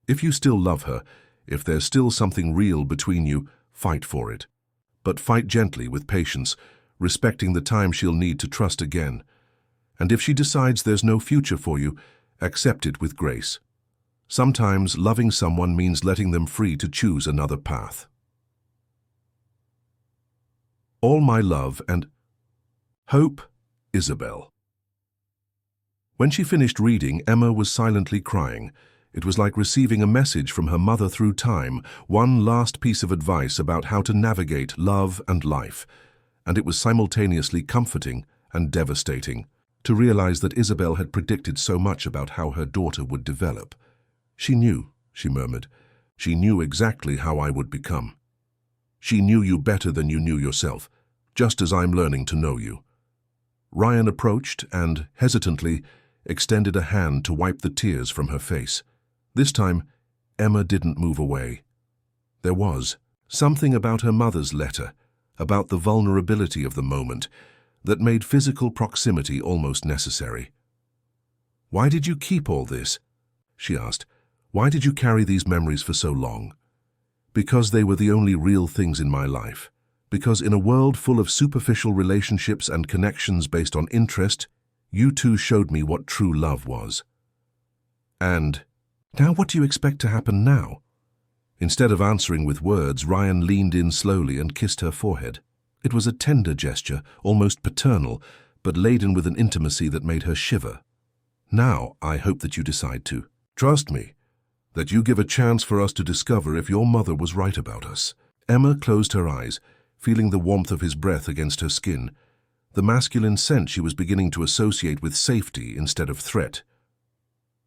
If you still love her, if there's still something real between you, fight for it. But fight gently, with patience, respecting the time she'll need to trust again. And if she decides there's no future for you, accept it with grace. Sometimes loving someone means letting them free to choose another path. All my love and hope, Isabel. When she finished reading, Emma was silently crying. It was like receiving a message from her mother through time, one last piece of advice about how to navigate love and life. And it was simultaneously comforting and devastating to realize that Isabel had predicted so much about how her daughter would develop. She knew, she murmured. She knew exactly how I would become. She knew you better than you knew yourself, just as I'm learning to know you. Ryan approached and, hesitantly, extended a hand to wipe the tears from her face. This time, Emma didn't move away. There was something about her mother's letter, about the vulnerability of the moment, that made physical proximity almost necessary. "Why did you keep all this?" she asked. "Why did you carry these memories for so long?" "Because they were the only real things in my life. Because in a world full of superficial relationships and connections based on interest, you two showed me what true love was." "And now what do you expect to happen now?" Instead of answering with words, Ryan leaned in slowly and kissed her forehead. It was a tender gesture, almost paternal, but laden with an intimacy that made her shiver. "Now I hope that you decide to trust me, that you give a chance for us to discover if your mother was right about us." Emma closed her eyes, feeling the warmth of his breath against her skin, the masculine scent she was beginning to associate with safety instead of threat.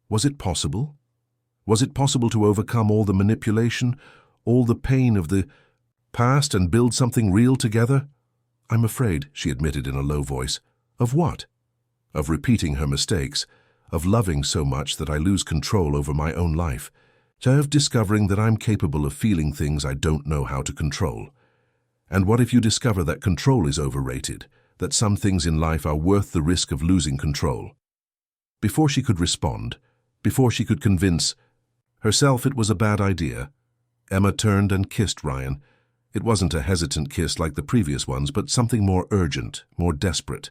Was it possible? Was it possible to overcome all the manipulation, all the pain of the past and build something real together? "I'm afraid," she admitted in a low voice. "Of what?" "Of repeating her mistakes, of loving so much that I lose control over my own life, of discovering that I'm capable of feeling things I don't know how to control. And what if you discover that control is overrated, that some things in life are worth the risk of losing control?" Before she could respond, before she could convince herself it was a bad idea, Emma turned and kissed Ryan. It wasn't a hesitant kiss like the previous ones, but something more urgent, more desperate.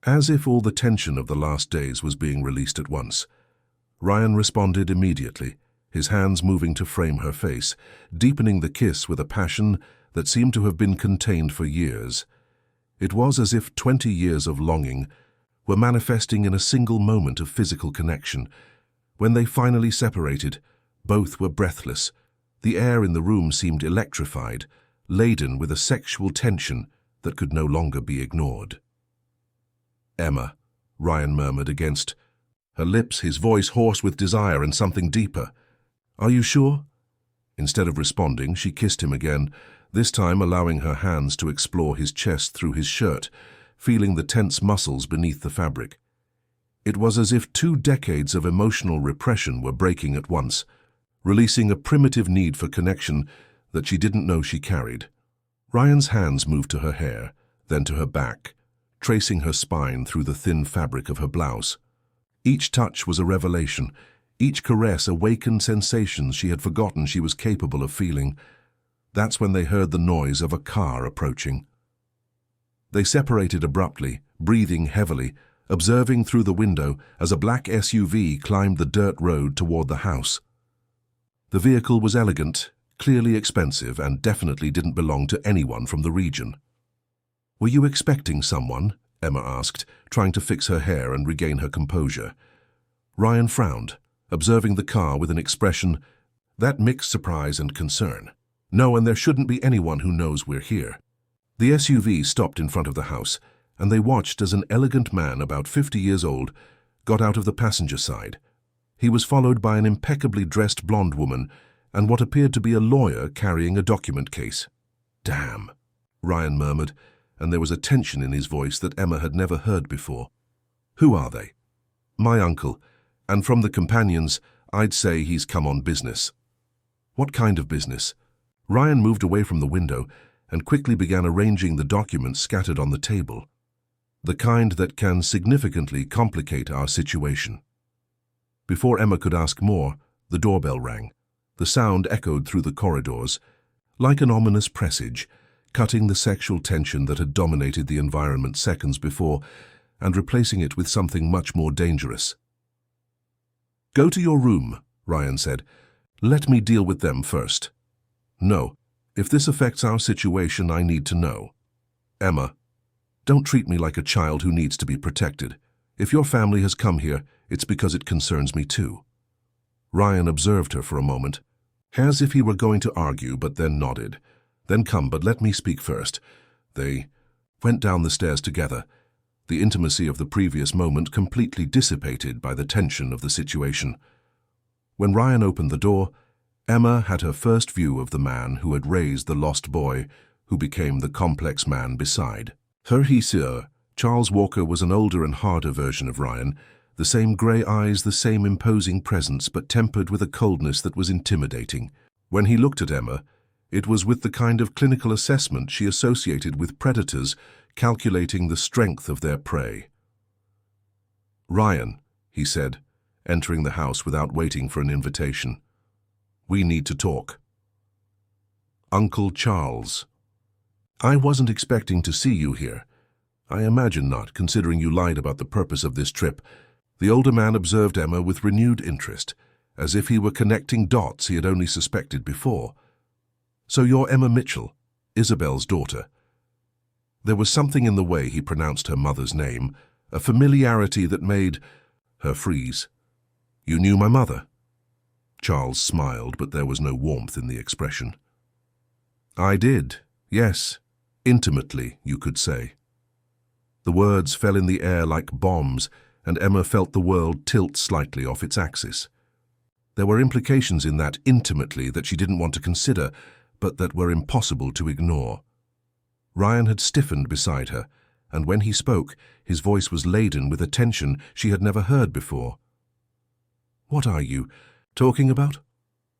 As if all the tension of the last days was being released at once. Ryan responded immediately, his hands moving to frame her face, deepening the kiss with a passion that seemed to have been contained for years. It was as if 20 years of longing were manifesting in a single moment of physical connection. When they finally separated, both were breathless. The air in the room seemed electrified, laden with a sexual tension that could no longer be ignored. "Emma," Ryan murmured against her lips, his voice hoarse with desire and something deeper. "Are you sure?" Instead of responding, she kissed him again, this time allowing her hands to explore his chest through his shirt, feeling the tense muscles beneath the fabric. It was as if 2 decades of emotional repression were breaking at once, releasing a primitive need for connection that she didn't know she carried. Ryan's hands moved to her hair, then to her back, tracing her spine through the thin fabric of her blouse. Each touch was a revelation, each caress awakened sensations she had forgotten she was capable of feeling. That's when they heard the noise of a car approaching. They separated abruptly, breathing heavily, observing through the window as a black SUV climbed the dirt road toward the house. The vehicle was elegant, clearly expensive, and definitely didn't belong to anyone from the region. "Were you expecting someone?" Emma asked, trying to fix her hair and regain her composure. Ryan frowned, observing the car with an expression that mixed surprise and concern. "No, and there shouldn't be anyone who knows we're here." The SUV stopped in front of the house, and they watched as an elegant man about 50 years old got out of the passenger side. He was followed by an impeccably dressed blonde woman and what appeared to be a lawyer carrying a document case. "Damn," Ryan murmured, and there was a tension in his voice that Emma had never heard before. "Who are they?" "My uncle, and from the companions, I'd say he's come on business." "What kind of business?" Ryan moved away from the window and quickly began arranging the documents scattered on the table. "The kind that can significantly complicate our situation." Before Emma could ask more, the doorbell rang. The sound echoed through the corridors, like an ominous presage, cutting the sexual tension that had dominated the environment seconds before. and replacing it with something much more dangerous. "Go to your room," Ryan said. "Let me deal with them first." "No. If this affects our situation, I need to know." "Emma, don't treat me like a child who needs to be protected. If your family has come here, it's because it concerns me too." Ryan observed her for a moment, as if he were going to argue, but then nodded. "Then come, but let me speak first." They went down the stairs together, the intimacy of the previous moment completely dissipated by the tension of the situation. When Ryan opened the door, Emma had her first view of the man who had raised the lost boy, who became the complex man beside her. Charles Walker was an older and harder version of Ryan, the same grey eyes, the same imposing presence, but tempered with a coldness that was intimidating. When he looked at Emma, it was with the kind of clinical assessment she associated with predators, calculating the strength of their prey. "Ryan," he said, entering the house without waiting for an invitation. "We need to talk." "Uncle Charles, I wasn't expecting to see you here." "I imagine not, considering you lied about the purpose of this trip." The older man observed Emma with renewed interest, as if he were connecting dots he had only suspected before. "So you're Emma Mitchell, Isabel's daughter." There was something in the way he pronounced her mother's name, a familiarity that made her freeze. "You knew my mother?" Charles smiled, but there was no warmth in the expression. "I did, yes. Intimately, you could say." The words fell in the air like bombs, and Emma felt the world tilt slightly off its axis. There were implications in that intimately that she didn't want to consider, but that were impossible to ignore. Ryan had stiffened beside her, and when he spoke, his voice was laden with a tension she had never heard before. "What are you talking about?"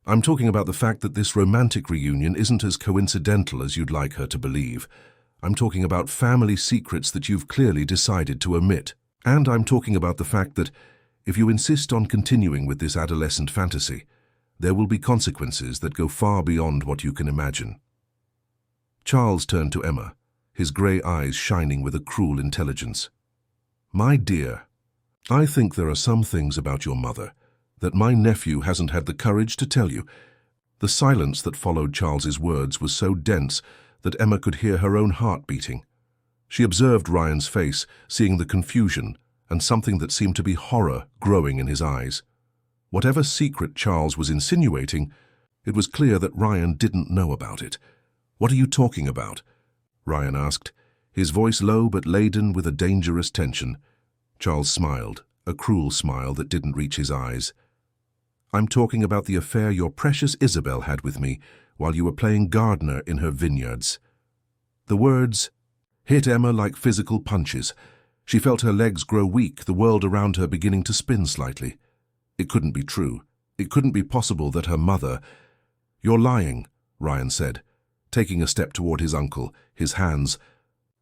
"I'm talking about the fact that this romantic reunion isn't as coincidental as you'd like her to believe. I'm talking about family secrets that you've clearly decided to omit. And I'm talking about the fact that, if you insist on continuing with this adolescent fantasy, there will be consequences that go far beyond what you can imagine." Charles turned to Emma, his grey eyes shining with a cruel intelligence. "My dear, I think there are some things about your mother that my nephew hasn't had the courage to tell you." The silence that followed Charles's words was so dense that Emma could hear her own heart beating. She observed Ryan's face, seeing the confusion and something that seemed to be horror growing in his eyes. Whatever secret Charles was insinuating, it was clear that Ryan didn't know about it. "What are you talking about?" Ryan asked, his voice low but laden with a dangerous tension. Charles smiled, a cruel smile that didn't reach his eyes. "I'm talking about the affair your precious Isabel had with me while you were playing gardener in her vineyards." The words hit Emma like physical punches. She felt her legs grow weak, the world around her beginning to spin slightly. It couldn't be true. It couldn't be possible that her mother— "You're lying," Ryan said, taking a step toward his uncle, his hands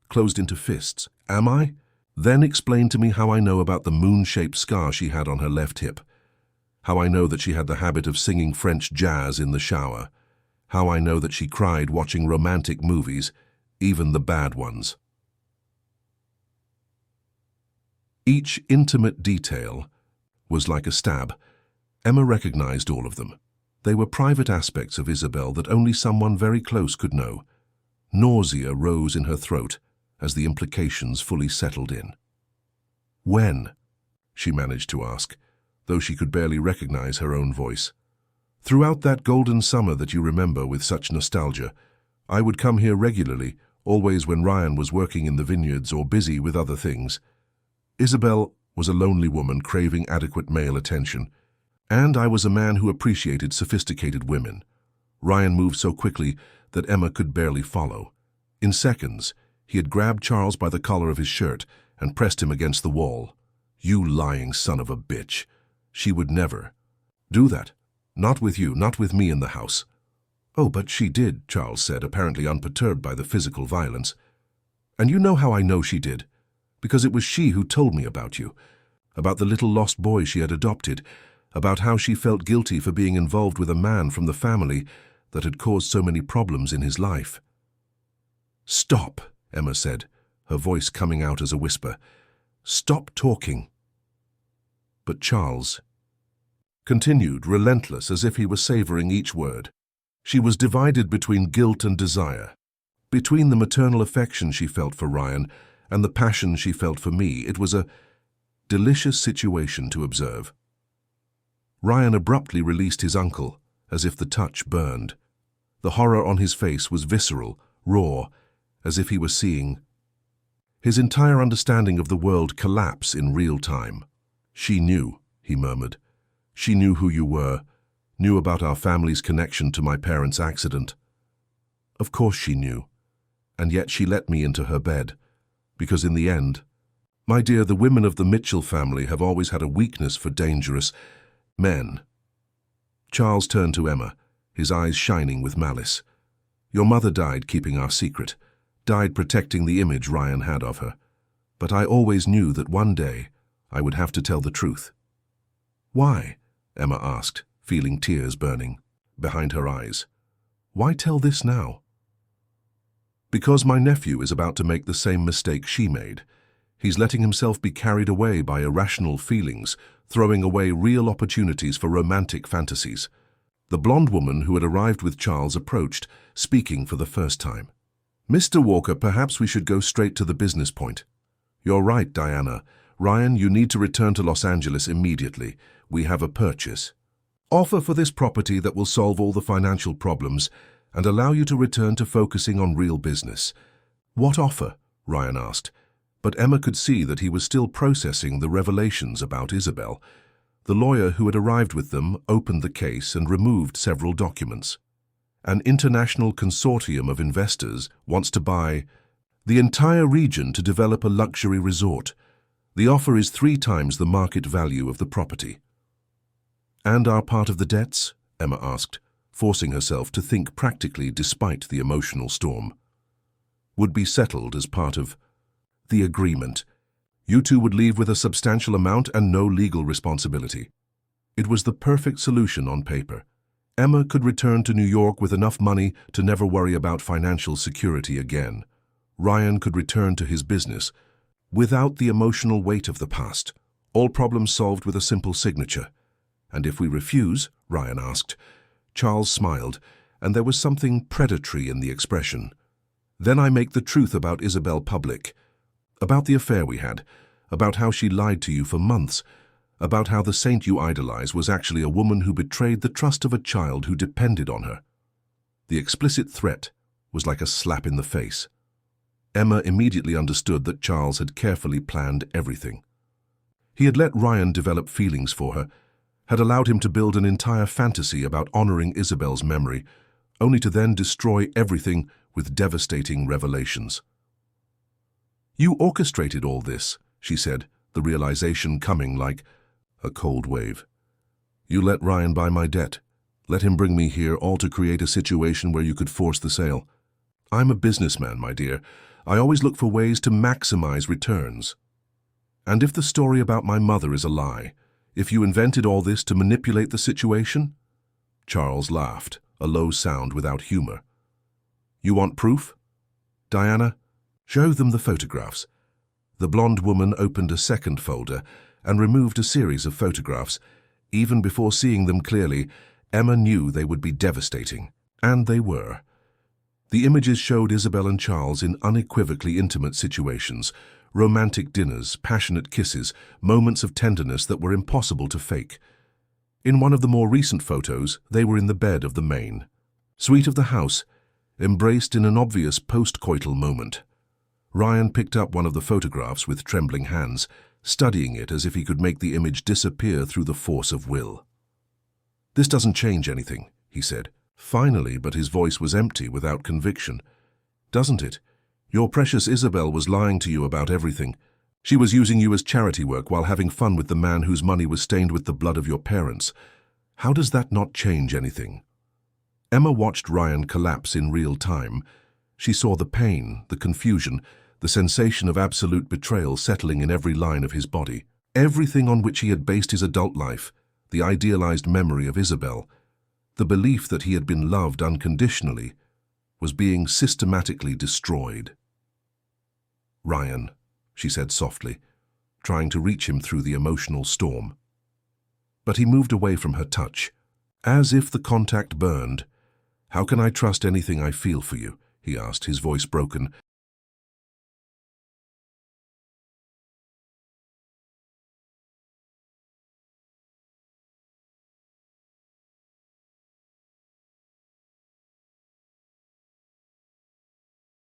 closed into fists. "Am I? Then explain to me how I know about the moon-shaped scar she had on her left hip. How I know that she had the habit of singing French jazz in the shower. How I know that she cried watching romantic movies, even the bad ones." Each intimate detail was like a stab. Emma recognized all of them. They were private aspects of Isabel that only someone very close could know. Nausea rose in her throat as the implications fully settled in. "When?" she managed to ask, though she could barely recognize her own voice. "Throughout that golden summer that you remember with such nostalgia. I would come here regularly, always when Ryan was working in the vineyards or busy with other things. Isabel was a lonely woman craving adequate male attention, and I was a man who appreciated sophisticated women." Ryan moved so quickly that Emma could barely follow. In seconds, he had grabbed Charles by the collar of his shirt and pressed him against the wall. "You lying son of a bitch. She would never do that. Not with you, not with me in the house." "Oh, but she did," Charles said, apparently unperturbed by the physical violence. "And you know how I know she did? Because it was she who told me about you, about the little lost boy she had adopted, about how she felt guilty for being involved with a man from the family that had caused so many problems in his life." "Stop," Emma said, her voice coming out as a whisper. Stop talking. But Charles continued, relentless, as if he were savoring each word. She was divided between guilt and desire, between the maternal affection she felt for Ryan and the passion she felt for me. It was a delicious situation to observe. Ryan abruptly released his uncle, as if the touch burned. The horror on his face was visceral, raw, as if he were seeing his entire understanding of the world collapse in real time. "She knew," he murmured. "She knew who you were, knew about our family's connection to my parents' accident. Of course she knew, and yet she let me into her bed, because in the end, my dear, the women of the Mitchell family have always had a weakness for dangerous men." Charles turned to Emma, his eyes shining with malice. "Your mother died keeping our secret, died protecting the image Ryan had of her. But I always knew that one day I would have to tell the truth." "Why?" Emma asked, feeling tears burning behind her eyes. "Why tell this now?" "Because my nephew is about to make the same mistake she made. He's letting himself be carried away by irrational feelings, throwing away real opportunities for romantic fantasies." The blonde woman who had arrived with Charles approached, speaking for the first time. "Mr. Walker, perhaps we should go straight to the business point." "You're right, Diana. Ryan, you need to return to Los Angeles immediately. We have a purchase offer for this property that will solve all the financial problems and allow you to return to focusing on real business." "What offer?" Ryan asked, but Emma could see that he was still processing the revelations about Isabel. The lawyer who had arrived with them opened the case and removed several documents. "An international consortium of investors wants to buy the entire region to develop a luxury resort. The offer is 3 times the market value of the property." "And our part of the debts?" Emma asked, forcing herself to think practically despite the emotional storm. "Would be settled as part of the agreement. You two would leave with a substantial amount and no legal responsibility." It was the perfect solution on paper. Emma could return to New York with enough money to never worry about financial security again. Ryan could return to his business without the emotional weight of the past, all problems solved with a simple signature. "And if we refuse?" Ryan asked. Charles smiled, and there was something predatory in the expression. "Then I make the truth about Isabel public. About the affair we had, about how she lied to you for months, about how the saint you idolize was actually a woman who betrayed the trust of a child who depended on her." The explicit threat was like a slap in the face. Emma immediately understood that Charles had carefully planned everything. He had let Ryan develop feelings for her, had allowed him to build an entire fantasy about honoring Isabel's memory, only to then destroy everything with devastating revelations. "You orchestrated all this," she said, the realization coming like a cold wave. "You let Ryan buy my debt, let him bring me here, all to create a situation where you could force the sale. I'm a businessman, my dear. I always look for ways to maximize returns. And if the story about my mother is a lie, if you invented all this to manipulate the situation?" Charles laughed, a low sound without humor. "You want proof? Diana, show them the photographs." The blonde woman opened a second folder and removed a series of photographs. Even before seeing them clearly, Emma knew they would be devastating. And they were. The images showed Isabel and Charles in unequivocally intimate situations, romantic dinners, passionate kisses, moments of tenderness that were impossible to fake. In one of the more recent photos, they were in the bed of the main suite of the house, embraced in an obvious post-coital moment. Ryan picked up one of the photographs with trembling hands, studying it as if he could make the image disappear through the force of will. "This doesn't change anything," he said. Finally, but his voice was empty without conviction. "Doesn't it? Your precious Isabel was lying to you about everything. She was using you as charity work while having fun with the man whose money was stained with the blood of your parents. How does that not change anything?" Emma watched Ryan collapse in real time. She saw the pain, the confusion, the sensation of absolute betrayal settling in every line of his body. Everything on which he had based his adult life, the idealized memory of Isabel, the belief that he had been loved unconditionally, was being systematically destroyed. "Ryan," she said softly, trying to reach him through the emotional storm. But he moved away from her touch, as if the contact burned. "How can I trust anything I feel for you?" he asked, his voice broken,